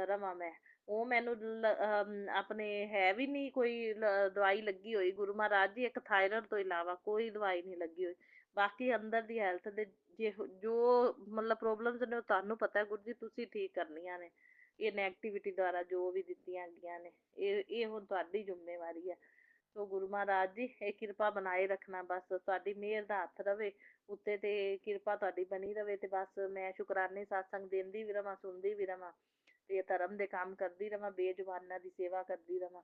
ਰਵਾਂ ਮੈਂ। ਉਹ ਮੈਨੂੰ ਆਪਣੇ ਹੈ ਵੀ ਨਹੀਂ ਕੋਈ ਦਵਾਈ ਲੱਗੀ ਹੋਈ ਗੁਰੂ ਮਹਾਰਾਜ ਜੀ, ਇੱਕ ਥਾਇਰਾਇਡ ਤੋਂ ਇਲਾਵਾ ਕੋਈ ਦਵਾਈ ਨਹੀਂ ਲੱਗੀ ਹੋਈ। ਬਾਕੀ ਅੰਦਰ ਦੀ ਹੈਲਥ ਦੇ ਜੋ ਮਤਲਬ ਪ੍ਰੋਬਲਮਸ ਨੇ ਉਹ ਤੁਹਾਨੂੰ ਪਤਾ ਗੁਰੂ ਜੀ, ਤੁਸੀਂ ਠੀਕ ਕਰਨੀਆਂ ਨੇ। ਇਹ ਨੈਗੇਟਿਵਿਟੀ ਦੁਆਰਾ ਜੋ ਵੀ ਦਿੱਤੀਆਂ ਗਈਆਂ ਨੇ, ਇਹ ਹੁਣ ਤੁਹਾਡੀ ਜ਼ਿੰਮੇਵਾਰੀ ਹੈ। ਸੋ ਗੁਰੂ ਮਹਾਰਾਜ ਜੀ ਇਹ ਕਿਰਪਾ ਬਣਾਏ ਰੱਖਣਾ, ਬਸ ਤੁਹਾਡੀ ਮਿਹਰ ਦਾ ਹੱਥ ਰਵੇ ਉੱਤੇ, ਤੇ ਕਿਰਪਾ ਤੁਹਾਡੀ ਬਣੀ ਰਵੇ। ਤੇ ਬਸ ਮੈਂ ਸ਼ੁਕਰਾਨੇ ਸਾਤਸੰਗ ਦਿੰਦੀ ਵੀ ਰਵਾਂ, ਸੁਣਦੀ ਵੀ ਰਵਾਂ, ਤੇ ਧਰਮ ਦੇ ਕੰਮ ਕਰਦੀ ਰਵਾਂ, ਬੇਜ਼ੁਬਾਨਾਂ ਦੀ ਸੇਵਾ ਕਰਦੀ ਰਵਾਂ।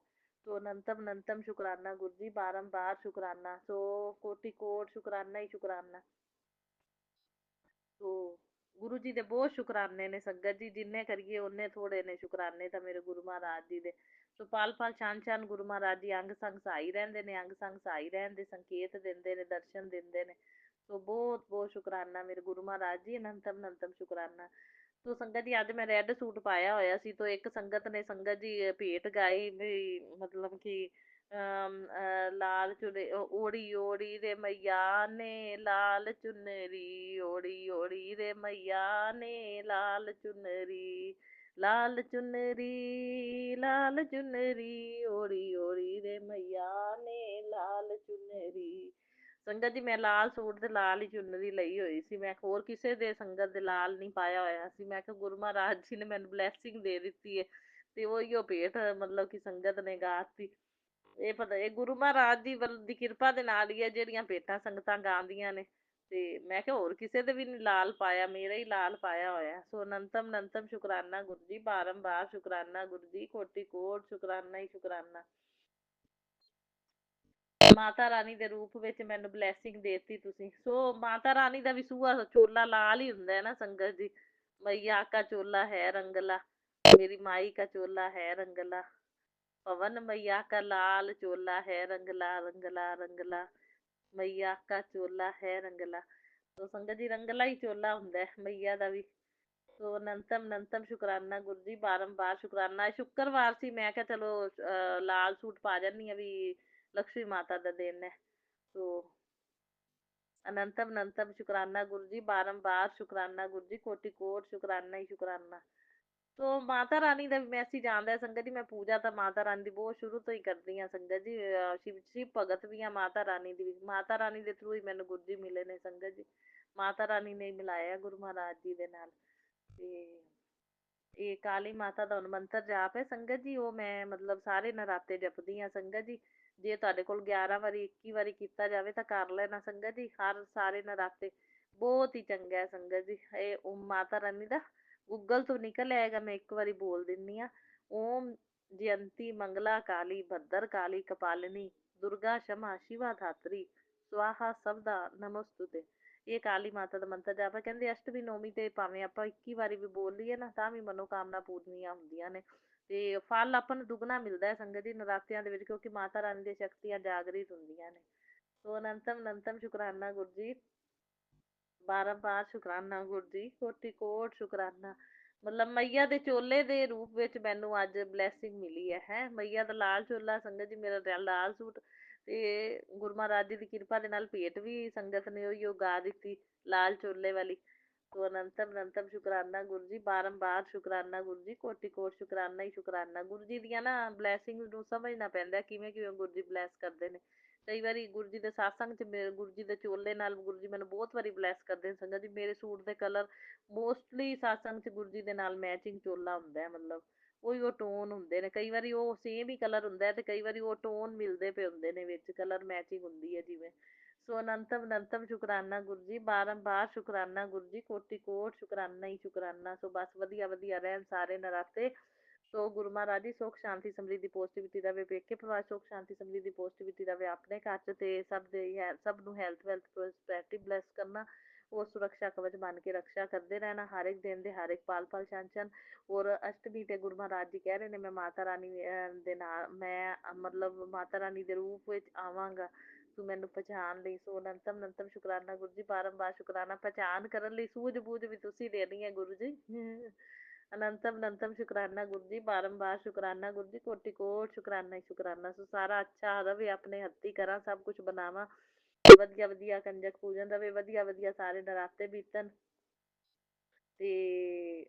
ਸੋ ਅਨੰਤਮ ਅਨੰਤਮ ਸ਼ੁਕਰਾਨਾ ਗੁਰੂ ਜੀ, ਬਾਰੰਬਾਰ ਸ਼ੁਕਰਾਨਾ। ਸੋ ਕੋਟि ਕੋਟ ਸ਼ੁਕਰਾਨਾ ਹੀ ਸ਼ੁਕਰਾਨਾ। ਸੋ ਗੁਰੂ ਜੀ ਦੇ ਬਹੁਤ ਸ਼ੁਕਰਾਨੇ ਨੇ ਸੰਗਤ ਜੀ, ਜਿੰਨੇ ਕਰੀਏ ਓਨੇ ਥੋੜੇ ਨੇ ਸ਼ੁਕਰਾਨੇ ਤਾਂ ਮੇਰੇ ਗੁਰੂ ਮਹਾਰਾਜ ਜੀ ਦੇ। ਸੋ ਪਲ ਪਲ ਛਣ ਛਣ ਗੁਰੂ ਮਹਾਰਾਜ ਜੀ ਅੰਗ ਸੰਗ ਸਹਾਈ ਰਹਿੰਦੇ ਨੇ, ਅੰਗ ਸੰਗ ਸਹਾਈ ਰਹਿਣ ਦੇ ਸੰਕੇਤ ਦਿੰਦੇ ਨੇ, ਦਰਸ਼ਨ ਦਿੰਦੇ ਨੇ। ਸੋ ਬਹੁਤ ਬਹੁਤ ਸ਼ੁਕਰਾਨਾ ਮੇਰੇ ਗੁਰੂ ਮਹਾਰਾਜ ਜੀ, ਅਨੰਤਮ ਅਨੰਤਮ ਸ਼ੁਕਰਾਨਾ। ਸੋ ਸੰਗਤ ਜੀ ਅੱਜ ਮੈਂ ਰੈੱਡ ਸੂਟ ਪਾਇਆ ਹੋਇਆ ਸੀ, ਤੋਂ ਇੱਕ ਸੰਗਤ ਨੇ ਸੰਗਤ ਜੀ ਭੇਟ ਗਾਈ ਵੀ ਮਤਲਬ ਕਿ ਲਾਲ ਚੁਨੇ ਓੜੀ ਓੜੀ ਰੇ ਮਈਆ ਨੇ ਲਾਲ ਚੁਨਰੀ, ਓੜੀ ਓੜੀ ਰੇ ਮਈਆ ਨੇ ਲਾਲ ਚੁਨਰੀ, ਲਾਲ ਚੁਨਰੀ ਲਾਲ ਚੁਨਰੀ, ਓੜੀ ਓੜੀ ਰੇ ਮਈਆ ਨੇ ਲਾਲ ਚੁਨਰੀ। ਸੰਗਤ ਜੀ ਮੈਂ ਲਾਲ ਸੂਟ ਤੇ ਲਾਲ ਹੀ ਚੁੰਨਰੀ ਲਈ ਹੋਈ ਸੀ, ਮੈਂ ਹੋਰ ਕਿਸੇ ਦੇ ਸੰਗਤ ਦੇ ਲਾਲ ਨਹੀਂ ਪਾਇਆ ਹੋਇਆ ਸੀ। ਮੈਂ ਕਿਹਾ ਗੁਰੂ ਮਹਾਰਾਜ ਜੀ ਨੇ ਮੈਨੂੰ ਬਲੈਸਿੰਗ ਦੇ ਦਿੱਤੀ ਹੈ, ਤੇ ਉਹੀਓ ਭੇਟ ਮਤਲਬ ਕਿ ਸੰਗਤ ਨੇ ਗਾਤੀ। ਇਹ ਪਤਾ ਇਹ ਗੁਰੂ ਮਹਾਰਾਜ ਦੀ ਦੀ ਕਿਰਪਾ ਦੇ ਨਾਲ ਹੀ ਹੈ ਜਿਹੜੀਆਂ ਭੇਟਾਂ ਸੰਗਤਾਂ ਗਾਉਂਦੀਆਂ ਨੇ। ਤੇ ਮੈਂ ਕਿਹਾ ਹੋਰ ਕਿਸੇ ਦੇ ਵੀ ਨੀ ਲਾਲ ਪਾਇਆ, ਮੇਰਾ ਹੀ ਲਾਲ ਪਾਇਆ ਹੋਇਆ। ਸੋ ਅਨੰਤਮ ਅਨੰਤਮ ਸ਼ੁਕਰਾਨਾ ਗੁਰੂ ਜੀ, ਬਾਰੰਬਾਰ ਸ਼ੁਕਰਾਨਾ ਗੁਰੂ ਜੀ, ਕੋਟि ਕੋਟ ਸ਼ੁਕਰਾਨਾ ਹੀ ਸ਼ੁਕਰਾਨਾ। ਮਾਤਾ ਰਾਣੀ ਦੇ ਰੂਪ ਵਿੱਚ ਮੈਨੂੰ ਬਲੈਸਿੰਗ ਦੇਤੀ ਤੁਸੀਂ। ਸੋ ਮਾਤਾ ਰਾਣੀ ਦਾ ਵੀ ਸੂਆ ਚੋਲਾ ਲਾਲ ਹੀ ਹੁੰਦਾ ਹੈ ਨਾ ਸੰਗਤ ਜੀ। मैया का चोला है रंगला, मेरी माई का चोला है रंगला, पवन मैया का लाल चोला है रंगला रंगला रंगला, मैया का चोला है रंगला। तो संगत जी रंगला ही चोला ਹੁੰਦਾ ਹੈ मैया ਦਾ ਵੀ। ਸੋ ਅਨੰਤਮ ਅਨੰਤਮ ਸ਼ੁਕਰਾਨਾ ਗੁਰੂ ਜੀ, ਬਾਰੰਬਾਰ ਸ਼ੁਕਰਾਨਾ। ਸ਼ੁੱਕਰਵਾਰ ਸੀ, ਮੈਂ ਕਿਹਾ ਚਲੋ ਲਾਲ ਸੂਟ ਪਾ ਜਾਂਦੀ ਆ ਵੀ ਲక్ష్ਮੀ ਮਾਤਾ ਦਾ ਦਿਨ ਹੈ। ਸੋ ਅਨੰਤਮ ਅਨੰਤਮ ਸ਼ੁਕਰਾਨਾ ਗੁਰੂ ਜੀ, ਬਾਰੰਬਾਰ ਸ਼ੁਕਰਾਨਾ ਗੁਰੂ ਜੀ, ਕੋਟि ਕੋਟ ਸ਼ੁਕਰਾਨਾ ਹੀ ਸ਼ੁਕਰਾਨਾ। ਸੋ ਮਾਤਾ ਰਾਣੀ ਦਾ ਵੀ ਮੈਸੇਜ ਆਉਂਦਾ ਹੈ ਸੰਗਤ ਜੀ। ਮੈਂ ਪੂਜਾ ਤਾਂ ਮਾਤਾ ਰਾਣੀ ਦੀ ਬਹੁਤ ਸ਼ੁਰੂ ਤੋਂ ਹੀ ਕਰਦੀ ਹਾਂ ਸੰਗਤ ਜੀ। ਸ਼ਿਵ ਭਗਤ ਵੀ ਆ ਮਾਤਾ ਰਾਣੀ ਦੀ ਵੀ। ਮਾਤਾ ਰਾਣੀ ਦੇ ਥਰੂ ਹੀ ਮੈਨੂੰ ਗੁਰੂ ਜੀ ਮਿਲੇ ਨੇ ਸੰਗਤ ਜੀ। ਮਾਤਾ ਰਾਣੀ ਨੇ ਮਿਲਾਇਆ ਗੁਰੂ ਮਹਾਰਾਜ ਜੀ ਦੇ ਨਾਲ। ਤੇ ਇਹ ਕਾਲੀ ਮਾਤਾ ਦਾ ਹੁਣ ਮੰਤਰ ਜਾਪ ਹੈ ਸੰਗਤ ਜੀ, ਉਹ ਮੈਂ ਮਤਲਬ ਸਾਰੇ ਨਰਾਤੇ ਜਪਦੀ ਹਾਂ ਸੰਗਤ ਜੀ। ਜੇ ਤੁਹਾਡੇ ਕੋਲ 11 ਵਾਰੀ 21 ਵਾਰੀ ਕੀਤਾ ਜਾਵੇ ਤਾਂ ਕਰ ਲੈਣਾ ਸੰਗਤ ਜੀ, ਹਰ ਸਾਰੇ ਨਰਾਤੇ। ਬਹੁਤ ਹੀ ਚੰਗਾ ਹੈ ਸੰਗਤ ਜੀ। ਇਹ ਓਮ ਮਾਤਾ ਰਾਣੀ ਦਾ ਗੂਗਲ ਤੋਂ ਨਿਕਲ ਆਏਗਾ, ਮੈਂ ਇੱਕ ਵਾਰੀ ਬੋਲ ਦਿੰਦੀ ਹਾਂ। ਓਮ ਜਯੰਤੀ ਮੰਗਲਾ ਕਾਲੀ ਭੱਦਰ ਕਾਲੀ ਕਪਾਲਿਨੀ ਦੁਰਗਾ ਸ਼ਮਾ ਸ਼ਿਵਾ ਧਾਤਰੀ ਸਵਾਹਾ ਸਬਦਾ ਨਮਸਤੁਤੇ। ਇਹ ਕਾਲੀ ਮਾਤਾ ਦਾ ਮੰਤਰ ਜਾਪ ਹੈ। ਕਹਿੰਦੇ ਅਸ਼ਟਮੀ ਨੌਮੀ ਤੇ ਭਾਵੇਂ ਆਪਾਂ 21 ਵਾਰੀ ਵੀ ਬੋਲ ਲਈਏ ਨਾ ਤਾਂ ਵੀ ਮਨੋਕਾਮਨਾ ਪੂਰਨੀਆਂ ਹੁੰਦੀਆਂ ਨੇ। ਤੇ ਫਲ ਆਪਾਂ ਨੂੰ ਦੁੱਗਣਾ ਮਿਲਦਾ ਹੈ ਸੰਗਤ ਜੀ ਨਰਾਤਿਆਂ ਦੇ ਵਿੱਚ, ਕਿਉਂਕਿ ਮਾਤਾ ਰਾਣੀ ਦੀਆਂ ਸ਼ਕਤੀਆਂ ਜਾਗਰਿਤ ਹੁੰਦੀਆਂ ਨੇ। ਸੋ ਅਨੰਤਮ ਅਨੰਤਮ ਸ਼ੁਕਰਾਨਾ ਗੁਰੂ ਜੀ, ਬਾਰੰਬਾਰ ਸ਼ੁਕਰਾਨਾ ਗੁਰੂ ਜੀ, ਕੋਟि ਕੋਟ ਸ਼ੁਕਰਾਨਾ। ਮਤਲਬ ਮਈਆ ਦੇ ਚੋਲੇ ਦੇ ਰੂਪ ਵਿੱਚ ਮੈਨੂੰ ਅੱਜ ਬਲੈਸਿੰਗ ਮਿਲੀ ਹੈ। ਮਈਆ ਦਾ ਲਾਲ ਚੋਲਾ ਸੰਗਤ ਜੀ, ਮੇਰਾ ਲਾਲ ਸੂਟ। ਤੇ ਗੁਰੂ ਮਹਾਰਾਜ ਜੀ ਦੀ ਕਿਰਪਾ ਦੇ ਨਾਲ ਭੇਟ ਵੀ ਸੰਗਤ ਨੇ ਉਹੀ ਗਾ ਦਿੱਤੀ, ਲਾਲ ਚੋਲੇ ਵਾਲੀ। ਸੋ ਅਨੰਤਮ ਅਨੰਤਮ ਸ਼ੁਕਰਾਨਾ ਗੁਰੂ ਜੀ, ਬਾਰੰਬਾਰ ਸ਼ੁਕਰਾਨਾ ਗੁਰੂ ਜੀ, ਕੋਟि ਕੋਟ ਸ਼ੁਕਰਾਨਾ ਹੀ ਸ਼ੁਕਰਾਨਾ। ਗੁਰੂ ਜੀ ਦੀਆਂ ਨਾ ਬਲੈਸਿੰਗ ਨੂੰ ਸਮਝਣਾ ਪੈਂਦਾ ਕਿਵੇਂ ਕਿਵੇਂ ਗੁਰੂ ਜੀ ਬਲੈਸ ਕਰਦੇ ਨੇ। ਕਈ ਵਾਰੀ ਗੁਰੂ ਜੀ ਦੇ ਸਾਸੰਗ ਚ ਗੁਰੂ ਜੀ ਦੇ ਚੋਲੇ ਨਾਲ ਗੁਰੂ ਜੀ ਮੈਨੂੰ ਬਹੁਤ ਵਾਰੀ ਬਲੈਸ ਕਰਦੇ ਨੇ ਸੰਗਤ ਜੀ। ਮੇਰੇ ਸੂਟ ਦੇ ਕਲਰ ਮੋਸਟਲੀ ਸਾਸੰਗ ਚ ਗੁਰੂ ਜੀ ਦੇ ਨਾਲ ਮੈਚਿੰਗ ਚੋਲਾ ਹੁੰਦਾ ਹੈ, ਮਤਲਬ ਉਹੀ ਉਹ ਟੋਨ ਹੁੰਦੇ ਨੇ। ਕਈ ਵਾਰੀ ਉਹ ਸੇਮ ਹੀ ਕਲਰ ਹੁੰਦਾ ਹੈ ਤੇ ਕਈ ਵਾਰੀ ਉਹ ਟੋਨ ਮਿਲਦੇ ਪਏ ਹੁੰਦੇ ਨੇ ਵਿੱਚ, ਕਲਰ ਮੈਚਿੰਗ ਹੁੰਦੀ ਹੈ ਜਿਵੇਂ। ਸੋ ਅਨੰਤਮ ਅਨੰਤਮ ਸ਼ੁਕਰਾਨਾ ਗੁਰੂ ਜੀ, ਬਾਰੰਬਾਰ ਸ਼ੁਕਰਾਨਾ ਗੁਰੂ ਜੀ, ਕੋਟि ਕੋਟ ਸ਼ੁਕਰਾਨਾ ਹੀ ਸ਼ੁਕਰਾਨਾ। ਸੋ ਬਸ ਵਧੀਆ ਵਧੀਆ ਰਹਿਣ ਸਾਰੇ ਨਰਾਤੇ। ਸੋ ਗੁਰੂ ਮਹਾਰਾਜ ਜੀ ਸੁੱਖ ਸ਼ਾਂਤੀ ਸਮਰਿੱਧੀ ਪੋਜ਼ਿਟਿਵਿਟੀ ਰਵੇ, ਪੇਕੇ ਪਰਿਵਾਰ ਸੁੱਖ ਸ਼ਾਂਤੀ ਸਮਰਿੱਧੀ ਪੋਜ਼ਿਟਿਵਿਟੀ ਰਵੇ ਆਪਣੇ ਘਰ ਚ, ਤੇ ਸਭ ਦੇ ਸਭ ਨੂੰ ਹੈਲਥ ਵੈਲਥ ਪ੍ਰੋਸਪੈਰਿਟੀ ਬਲੈਸ ਕਰਨਾ। ਉਹ ਸੁਰੱਖਿਆ ਕਵਚ ਬਣ ਕੇ ਰਕਸ਼ਾ ਕਰਦੇ ਰਹਿਣਾ ਹਰ ਇੱਕ ਦਿਨ ਦੇ, ਹਰ ਇੱਕ ਪਲ ਪਲ ਛਣ ਛਣ। ਔਰ ਅਸ਼ਟਮੀ ਤੇ ਗੁਰੂ ਮਹਾਰਾਜ ਜੀ ਕਹਿ ਰਹੇ ਨੇ ਮੈਂ ਮਾਤਾ ਰਾਣੀ ਦੇ ਨਾਲ, ਮੈਂ ਮਤਲਬ ਮਾਤਾ ਰਾਣੀ ਦੇ ਰੂਪ ਵਿੱਚ ਆਵਾਂਗਾ, ਤੂੰ ਮੈਨੂੰ ਪਛਾਣ ਲਈ। ਸੋ ਅਨੰਤਮ ਅਨੰਤਮ ਸ਼ੁਕਰਾਨਾ ਗੁਰੂ ਜੀ, ਬਾਰੰਬਾਰ ਸ਼ੁਕਰਾਨਾ। ਪਛਾਣ ਕਰਨ ਲਈ ਸੂਝ ਬੂਝ ਵੀ ਤੁਸੀਂ ਦੇਣੀ ਹੈ ਗੁਰੂ ਜੀ। ਅਨੰਤਮ ਅਨੰਤਮ ਸ਼ੁਕਰਾਨਾ ਗੁਰੂ ਜੀ, ਬਾਰੰਬਾਰ ਸ਼ੁਕਰਾਨਾ ਗੁਰੂ ਜੀ, ਕੋਟि ਕੋਟ ਸ਼ੁਕਰਾਨਾ ਹੀ ਸ਼ੁਕਰਾਨਾ। ਸੋ ਸਾਰਾ ਅੱਛਾ ਰਵੇ, ਆਪਣੇ ਹੱਥੀ ਕਰਾਂ, ਸਭ ਕੁਛ ਬਣਾਵਾਂ, ਵਧੀਆ ਵਧੀਆ ਕੰਜਕ ਪੂਜਨ ਰਵੇ, ਵਧੀਆ ਵਧੀਆ ਸਾਰੇ ਨਰਾਤੇ ਬੀਤਣ। ਤੇ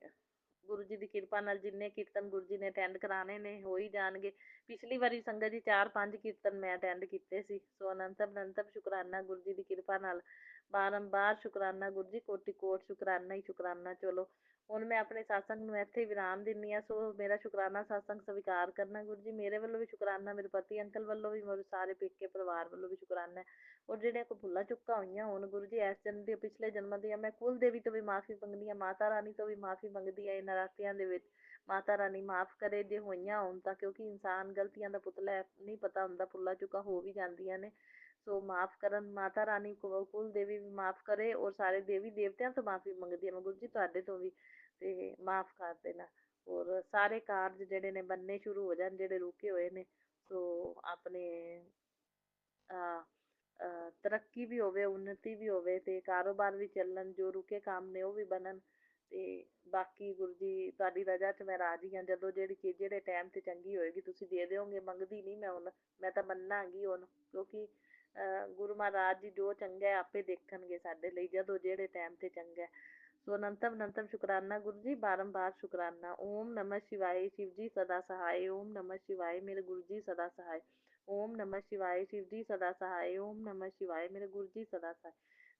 ਗੁਰੂ ਜੀ ਦੀ ਕਿਰਪਾ ਨਾਲ ਜਿੰਨੇ ਕੀਰਤਨ ਗੁਰੂ ਜੀ ਨੇ ਅਟੈਂਡ ਕਰਾਣੇ ਨੇ ਹੋ ਹੀ ਜਾਣਗੇ। ਪਿਛਲੀ ਵਾਰੀ ਸੰਗਤ ਜੀ 4-5 ਕੀਰਤਨ ਮੈਂ ਅਟੈਂਡ ਕੀਤੇ ਸੀ। ਸੋ ਅਨੰਤਮ ਅਨੰਤਮ ਸ਼ੁਕਰਾਨਾ ਗੁਰੂ ਜੀ ਦੀ ਕਿਰਪਾ ਨਾਲ, ਬਾਰੰਬਾਰ ਸ਼ੁਕਰਾਨਾ ਗੁਰੂ ਜੀ, ਕੋਟि ਕੋਟ ਸ਼ੁਕਰਾਨਾ ਹੀ ਸ਼ੁਕਰਾਨਾ। ਚਲੋ ਹੁਣ ਮੈਂ ਆਪਣੇ ਸਾਸੰਗ ਨੂੰ ਇੱਥੇ ਵਿਰਾਮ ਦਿੰਦੀ ਹਾਂ। ਸੋ ਮੇਰਾ ਸ਼ੁਕਰਾਨਾ ਸਾਸੰਗ ਸਵੀਕਾਰ ਕਰਨਾ ਗੁਰੂ ਜੀ। ਮੇਰੇ ਵੱਲੋਂ ਵੀ ਸ਼ੁਕਰਾਨਾ, ਮੇਰੇ ਪਤੀ ਅੰਕਲ ਵੱਲੋਂ ਵੀ, ਮੇਰੇ ਸਾਰੇ ਪੇਕੇ ਪਰਿਵਾਰ ਵੱਲੋਂ ਵੀ ਸ਼ੁਕਰਾਨਾ। ਔਰ ਜਿਹੜੀਆਂ ਕੋਈ ਭੁੱਲਾਂ ਚੁੱਕਾਂ ਹੋਈਆਂ ਹੁਣ ਗੁਰੂ ਜੀ ਇਸ ਜਨਮ ਦੀਆਂ ਪਿਛਲੇ ਜਨਮਾਂ ਦੀਆਂ, ਮੈਂ ਕੁਲ ਦੇਵੀ ਤੋਂ ਵੀ ਮਾਫ਼ੀ ਮੰਗਦੀ ਹਾਂ, ਮਾਤਾ ਰਾਣੀ ਤੋਂ ਵੀ ਮਾਫ਼ੀ ਮੰਗਦੀ ਹਾਂ। ਇਹ ਨਰਾਤਿਆਂ ਦੇ ਵਿੱਚ ਮਾਤਾ ਰਾਣੀ ਮਾਫ਼ ਕਰੇ ਜੇ ਹੋਈਆਂ ਹੋਣ ਤਾਂ, ਕਿਉਂਕਿ ਇਨਸਾਨ ਗਲਤੀਆਂ ਦਾ ਪੁਤਲਾ ਹੈ, ਨਹੀਂ ਪਤਾ ਹੁੰਦਾ, ਭੁੱਲਾਂ ਚੁੱਕਾਂ ਹੋ ਵੀ ਜਾਂਦੀਆਂ ਨੇ। ਸੋ ਮਾਫ਼ ਕਰਨ ਮਾਤਾ ਰਾਣੀ, ਕੁਲ ਦੇਵੀ ਵੀ ਮਾਫ਼ ਕਰੇ। ਔਰ ਸਾਰੇ ਦੇਵੀ ਦੇਵਤਿਆਂ ਤੋਂ ਮਾਫ਼ੀ ਮੰਗਦੀ ਹਾਂ ਮੈਂ ਗੁਰੂ ਜੀ, ਤੁਹਾਡੇ ਤੋਂ ਵੀ, ਤੇ ਮਾਫ਼ ਕਰ ਦੇਣਾ। ਔਰ ਸਾਰੇ ਕਾਰਜ ਜਿਹੜੇ ਨੇ ਬੰਨੇ ਸ਼ੁਰੂ ਹੋ ਜਾਣ, ਜਿਹੜੇ ਰੁਕੇ ਹੋਏ ਨੇ। ਸੋ ਆਪਣੇ ਤਰੱਕੀ ਵੀ ਹੋਵੇ, ਉੱਨਤੀ ਵੀ ਹੋਵੇ, ਤੇ ਕਾਰੋਬਾਰ ਵੀ ਚੱਲਣ, ਜੋ ਰੁਕੇ ਕੰਮ ਨੇ ਉਹ ਵੀ ਬਣਨ। ਤੇ ਬਾਕੀ ਗੁਰੂ ਜੀ ਤੁਹਾਡੀ ਰਜ਼ਾ ਚ ਮੈਂ ਰਾਜੀ ਹਾਂ। ਜਦੋਂ ਜਿਹੜੀ ਚੀਜ਼ ਜਿਹੜੇ ਟਾਈਮ ਤੇ ਚੰਗੀ ਹੋਏਗੀ ਤੁਸੀਂ ਦੇ ਦਿਓਗੇ, ਮੰਗਦੀ ਨਹੀਂ ਮੈਂ ਹੁਣ, ਮੈਂ ਤਾਂ ਮੰਨਾਂਗੀ ਹੁਣ, ਕਿਉਂਕਿ ਗੁਰੂ ਮਹਾਰਾਜ ਜੀ ਜੋ ਚੰਗਾ ਹੈ ਆਪੇ ਦੇਖਣਗੇ ਸਾਡੇ ਲਈ, ਜਦੋਂ ਜਿਹੜੇ ਟਾਈਮ ਤੇ ਚੰਗਾ। ਸੋ ਅਨੰਤਮ ਅਨੰਤਮ ਸ਼ੁਕਰਾਨਾ ਗੁਰੂ ਜੀ, ਬਾਰੰਬਾਰ ਸ਼ੁਕਰਾਨਾ। ਓਮ ਨਮः शिवाय शिव जी सदा सहाय, ओम नमः शिवाय मेरे गुरु जी सदा सहाय, ओम नमः शिवाय शिव जी सदा सहाय, ओम नमः शिवाय मेरे गुरु जी सदा सहाय।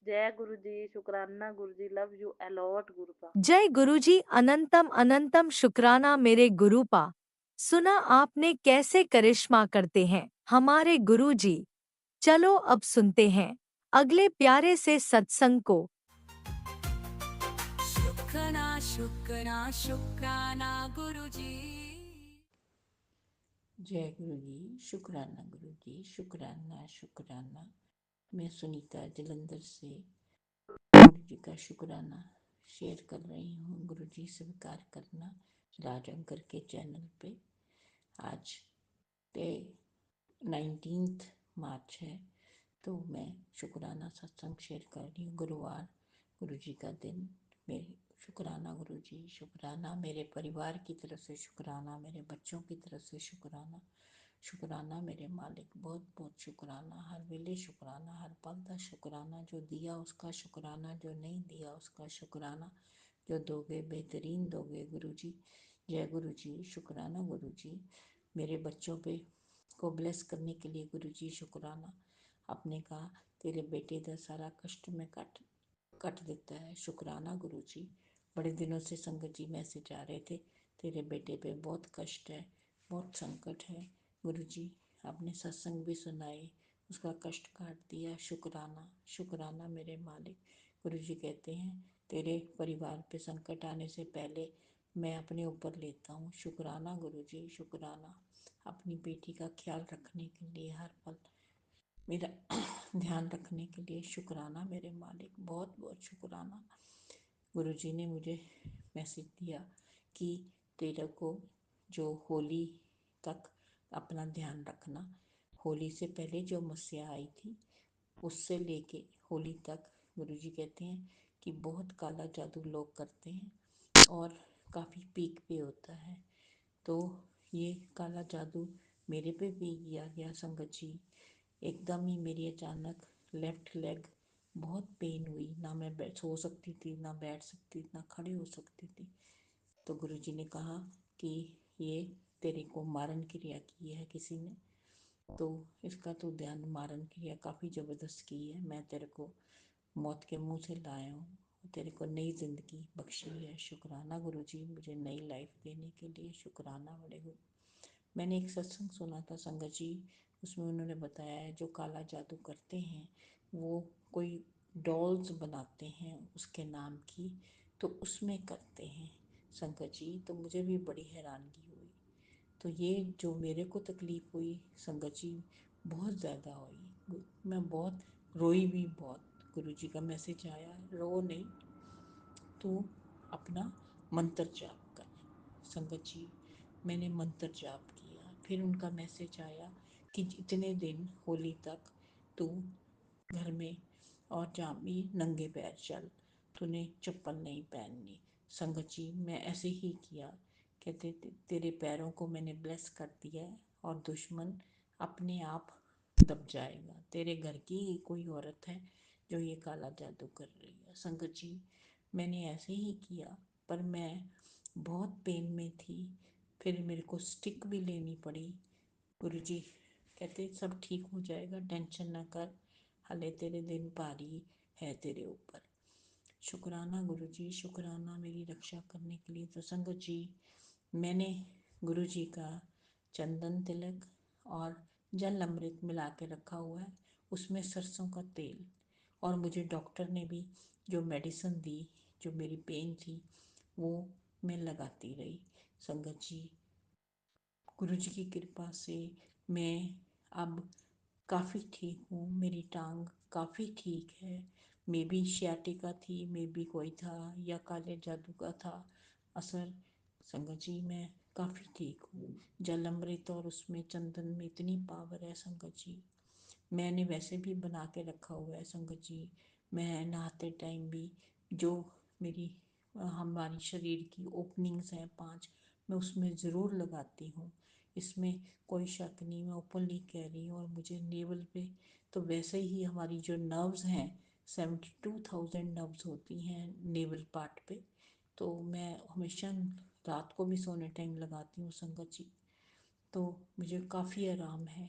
जय गुरु जी, शुक्राना गुरु जी, लव यू अलॉट गुरुपा। जय गुरु जी, अनंतम अनंतम शुक्राना मेरे गुरुपा। सुना आपने कैसे करिश्मा करते हैं हमारे गुरु जी। चलो अब सुनते हैं अगले प्यारे से सत्संग को। शुक्राना शुक्राना शुक्राना गुरु जी। जय गुरु जी, शुक्राना गुरु जी, शुक्राना शुक्राना। मैं सुनीता जलंधर से गुरु जी का शुक्राना शेयर कर रही हूँ। गुरुजी स्वीकार करना राज अंकर के चैनल पे। आज पे 19 मार्च है, तो मैं शुक्राना सत्संग शेयर कर रही हूँ। गुरुवार गुरुजी का दिन। मेरे शुक्राना गुरुजी, शुक्राना मेरे परिवार की तरफ से, शुक्राना मेरे बच्चों की तरफ से, शुक्राना शुक्राना मेरे मालिक, बहुत बहुत शुक्राना। हर वेले शुक्राना, हर पल का शुक्राना। जो दिया उसका शुक्राना, जो नहीं दिया उसका शुक्राना। जो दोगे बेहतरीन दोगे गुरुजी। जय गुरुजी, शुक्राना गुरुजी। मेरे बच्चों पे को ब्लेस करने के लिए गुरुजी शुक्राना। आपने कहा तेरे बेटे का सारा कष्ट में कट देता है, शुक्राना गुरुजी। बड़े दिनों से संगत जी मैसेज आ रहे थे, तेरे बेटे पे बहुत कष्ट है, बहुत संकट है गुरुजी। आपने सत्संग भी सुनाए, उसका कष्ट काट दिया, शुक्राना शुक्राना मेरे मालिक। गुरुजी कहते हैं तेरे परिवार पे संकट आने से पहले मैं अपने ऊपर लेता हूँ, शुक्राना गुरुजी शुक्राना। अपनी बेटी का ख्याल रखने के लिए, हर पल मेरा ध्यान रखने के लिए शुक्राना मेरे मालिक, बहुत बहुत शुक्राना। गुरुजी ने मुझे मैसेज दिया कि तेरे को जो होली तक अपना ध्यान रखना। होली से पहले जो मस्या आई थी उससे लेके होली तक गुरुजी कहते हैं कि बहुत काला जादू लोग करते हैं और काफ़ी पीक पे होता है। तो ये काला जादू मेरे पे भी किया गया संगत जी। एकदम ही मेरी अचानक लेफ्ट लेग बहुत पेन हुई, ना मैं सो सकती थी, ना बैठ सकती, ना खड़े हो सकती थी। तो गुरुजी ने कहा कि ये तेरे को मारन क्रिया की है किसी ने, तो इसका तो ध्यान, मारन क्रिया काफ़ी ज़बरदस्त की है, मैं तेरे को मौत के मुंह से लाया हूँ, तेरे को नई जिंदगी बख्शी है, शुक्राना गुरुजी मुझे नई लाइफ देने के लिए, शुक्राना बड़े गुरु। मैंने एक सत्संग सुना था संगत जी, उसमें उन्होंने बताया है जो काला जादू करते हैं वो कोई डॉल्स बनाते हैं उसके नाम की, तो उसमें करते हैं संगत जी। तो मुझे भी बड़ी हैरानगी हुई। तो ये जो मेरे को तकलीफ हुई संगत जी बहुत ज़्यादा हुई, मैं बहुत रोई भी बहुत। गुरुजी का मैसेज आया, रो नहीं, तू अपना मंत्र जाप कर। संगत जी मैंने मंत्र जाप किया, फिर उनका मैसेज आया कि इतने दिन होली तक तू घर में और जहाँ भी नंगे पैर चल, तूने चप्पल नहीं पहननी। संगत जी मैं ऐसे ही किया, कहते तेरे पैरों को मैंने ब्लेस कर दिया है और दुश्मन अपने आप दब जाएगा। तेरे घर की ही कोई औरत है जो ये काला जादू कर रही है। संगत जी मैंने ऐसे ही किया, पर मैं बहुत पेन में थी, फिर मेरे को स्टिक भी लेनी पड़ी। गुरुजी कहते सब ठीक हो जाएगा, टेंशन ना कर, हले तेरे दिन भारी है तेरे ऊपर। शुक्राना गुरुजी शुक्राना मेरी रक्षा करने के लिए। तो संगत जी मैंने गुरुजी का चंदन तिलक और जल अमृत मिला के रखा हुआ है, उसमें सरसों का तेल, और मुझे डॉक्टर ने भी जो मेडिसिन दी, जो मेरी पेन थी वो मैं लगाती रही। संगत जी गुरुजी की कृपा से मैं अब काफ़ी ठीक हूँ, मेरी टांग काफ़ी ठीक है। मे बी शियाटिका थी, मे बी कोई था या काले जादू का था असर। संगत जी मैं काफ़ी ठीक हूँ। जल अमृत और उसमें चंदन में इतनी पावर है संगत जी, मैंने वैसे भी बना के रखा हुआ है संगत जी। मैं नहाते टाइम भी जो मेरी हमारी शरीर की ओपनिंग्स हैं 5, मैं उसमें ज़रूर लगाती हूँ, इसमें कोई शक नहीं, मैं ओपनली कह रही हूँ। और मुझे नेवल पे तो वैसे ही हमारी जो नर्व्स हैं 72,000 नर्व्स होती हैं नेवल पार्ट पे, तो मैं हमेशा रात को भी सोने टाइम लगाती हूँ संगत जी, तो मुझे काफ़ी आराम है।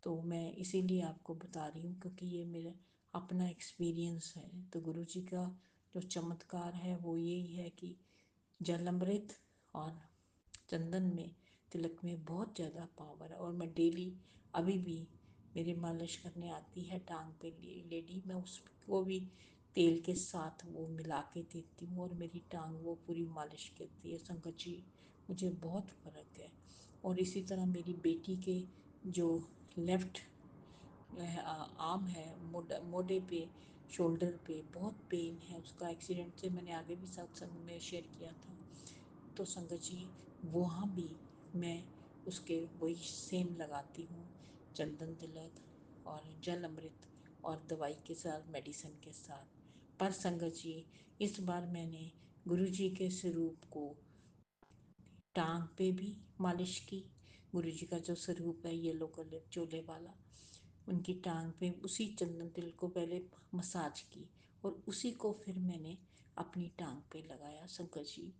तो मैं इसीलिए आपको बता रही हूँ क्योंकि ये मेरा अपना एक्सपीरियंस है। तो गुरु जी का जो चमत्कार है वो यही है कि जल अमृत और चंदन में तिलक में बहुत ज़्यादा पावर है। और मैं डेली अभी भी मेरी मालिश करने आती है टांग पे लेडी, मैं उसको भी तेल के साथ वो मिला के देती हूँ और मेरी टांग वो पूरी मालिश करती है संगत जी, मुझे बहुत फ़र्क है। और इसी तरह मेरी बेटी के जो लेफ़्ट आर्म है, मोढे पे, शोल्डर पे बहुत पेन है। उसका एक्सीडेंट से मैंने आगे भी सत्संग में शेयर किया था। तो संगत जी वहाँ भी मैं उसके वही सेम लगाती हूँ, चंदन तिलक और जल अमृत और दवाई के साथ, मेडिसिन के साथ। पर संगत जी इस बार मैंने गुरु जी के स्वरूप को टांग पे भी मालिश की। गुरु जी का जो स्वरूप है येलो कलर चोले वाला, उनकी टांग पे उसी चंदन तिल को पहले मसाज की और उसी को फिर मैंने अपनी टांग पे लगाया। शंकर जी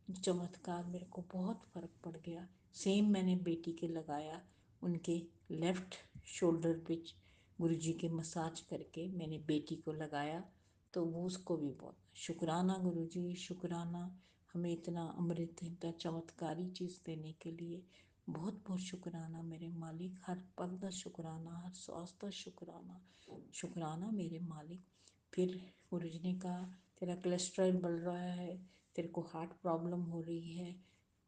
चमत्कार, मेरे को बहुत फर्क पड़ गया। सेम मैंने बेटी के लगाया, उनके लेफ्ट शोल्डर पे गुरुजी के मसाज करके मैंने बेटी को लगाया, तो वो उसको भी बहुत शुक्राना गुरुजी, शुक्राना हमें इतना अमृत, इतना चमत्कारी चीज़ देने के लिए। बहुत बहुत शुक्राना मेरे मालिक, हर पल का शुक्राना, हर स्वास्थ्य शुक्राना, शुक्राना मेरे मालिक। फिर गुरुजी ने कहा तेरा कोलेस्ट्रॉल बढ़ रहा है, तेरे को हार्ट प्रॉब्लम हो रही है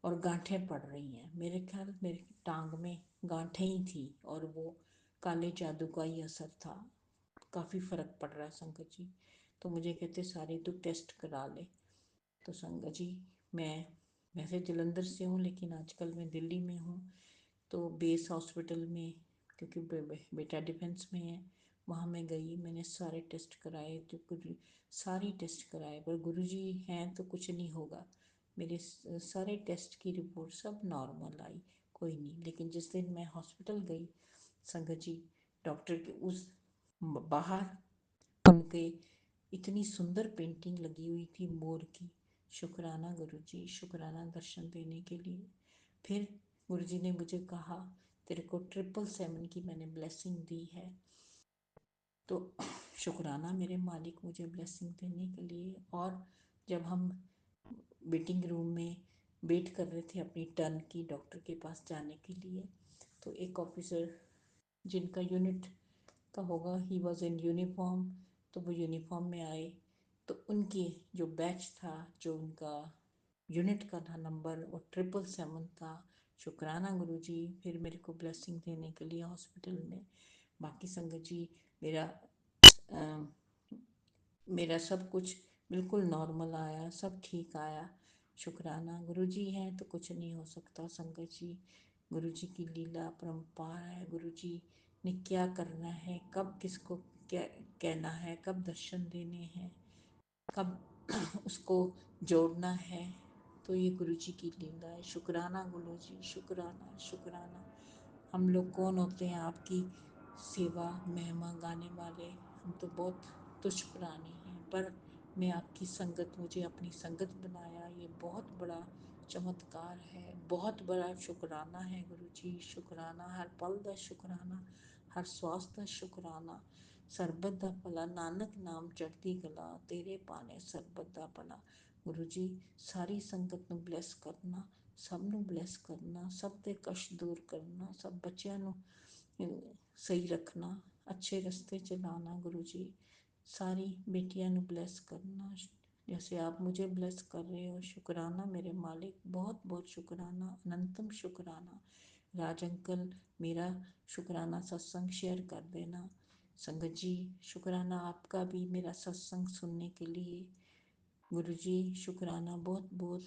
और गांठें पड़ रही हैं। मेरे ख्याल मेरी टांग में गांठें ही थी और वो काले जादू का ही असर था। काफ़ी फ़र्क पड़ रहा है संगत जी। तो मुझे कहते सारे तू टेस्ट करा ले। तो संगत जी मैं वैसे जलंधर से हूँ लेकिन आजकल मैं दिल्ली में हूँ। तो बेस हॉस्पिटल में, क्योंकि बेटा डिफेंस में है, वहाँ मैं गई, मैंने सारे टेस्ट कराए, जो कुछ सारी टेस्ट कराए, पर गुरुजी हैं तो कुछ नहीं होगा। मेरे सारे टेस्ट की रिपोर्ट सब नॉर्मल आई, कोई नहीं। लेकिन जिस दिन मैं हॉस्पिटल गई संगत जी, डॉक्टर के उस बाहर उनके इतनी सुंदर पेंटिंग लगी हुई थी मोर की। शुक्राना गुरुजी, शुक्राना दर्शन देने के लिए। फिर गुरुजी ने मुझे कहा तेरे को 777 की मैंने ब्लेसिंग दी है। तो शुक्राना मेरे मालिक मुझे ब्लेसिंग देने के लिए। और जब हम वेटिंग रूम में वेट कर रहे थे अपनी टर्न की डॉक्टर के पास जाने के लिए, तो एक ऑफिसर जिनका यूनिट का होगा, ही वॉज इन यूनिफॉर्म, तो वो यूनिफॉर्म में आए। तो उनकी जो बैच था, जो उनका यूनिट का था नंबर, वो 777 था। शुक्राना गुरुजी फिर मेरे को ब्लेसिंग देने के लिए हॉस्पिटल में। बाकी संगत जी मेरा सब कुछ बिल्कुल नॉर्मल आया, सब ठीक आया। शुक्राना गुरुजी हैं तो कुछ नहीं हो सकता संगत जी। गुरुजी की लीला अपरंपार है। गुरुजी ने क्या करना है, कब किसको क्या कहना है, कब दर्शन देने हैं, कब उसको जोड़ना है, तो ये गुरुजी की लीला है। शुक्राना गुरुजी, शुक्राना शुक्राना। हम लोग कौन होते हैं आपकी सेवा महिमा गाने वाले, हम तो बहुत तुच्छ प्राणी हैं, पर मैं आपकी संगत, मुझे अपनी संगत बनाया, ये बहुत बड़ा चमत्कार है, बहुत बड़ा शुक्राना है गुरुजी। शुक्राना हर पल दा शुक्राना, हर स्वास्थ्य शुक्राना। सरबत दा भला नानक नाम चढ़ती कला, तेरे पाने सरबत दा भला। गुरु जी सारी संगत ਨੂੰ ਬਲੈਸ ਕਰਨਾ, ਸਭ ਨੂੰ ਬਲੈਸ ਕਰਨਾ, ਸਭ ਦੇ ਕਸ਼ਟ ਦੂਰ ਕਰਨਾ, ਸਭ ਬੱਚਿਆਂ ਨੂੰ सही रखना, अच्छे रास्ते चलाना। गुरु जी सारी बेटियां ਨੂੰ ब्लेस करना जैसे आप मुझे ब्लेस कर रहे हो। शुक्राना मेरे मालिक, बहुत बहुत शुक्राना, अनंतम शुक्राना। राज अंकल मेरा शुक्राना सत्संग शेयर कर देना। संगत जी शुक्राना आपका भी मेरा सत्संग सुनने के लिए। गुरुजी शुक्राना, बहुत बहुत।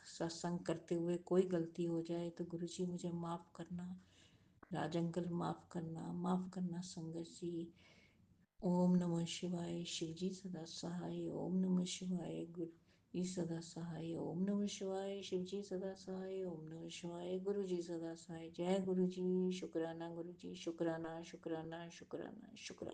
सत्संग करते हुए कोई गलती हो जाए तो गुरुजी मुझे माफ़ करना, राज अंकल माफ़ करना संगत जी। ओम नमः शिवाय, शिव जी सदा सहाय। ओम नमः शिवाय, गुरु जी सदा सहाय। ओम नमः शिवाय, शिव जी सदा सहाय। ओम नमः शिवाय, गुरु जी सदा सहाय। जय गुरु जी। शुक्राना गुरु जी, शुक्राना शुक्राना शुक्राना शुक्राना।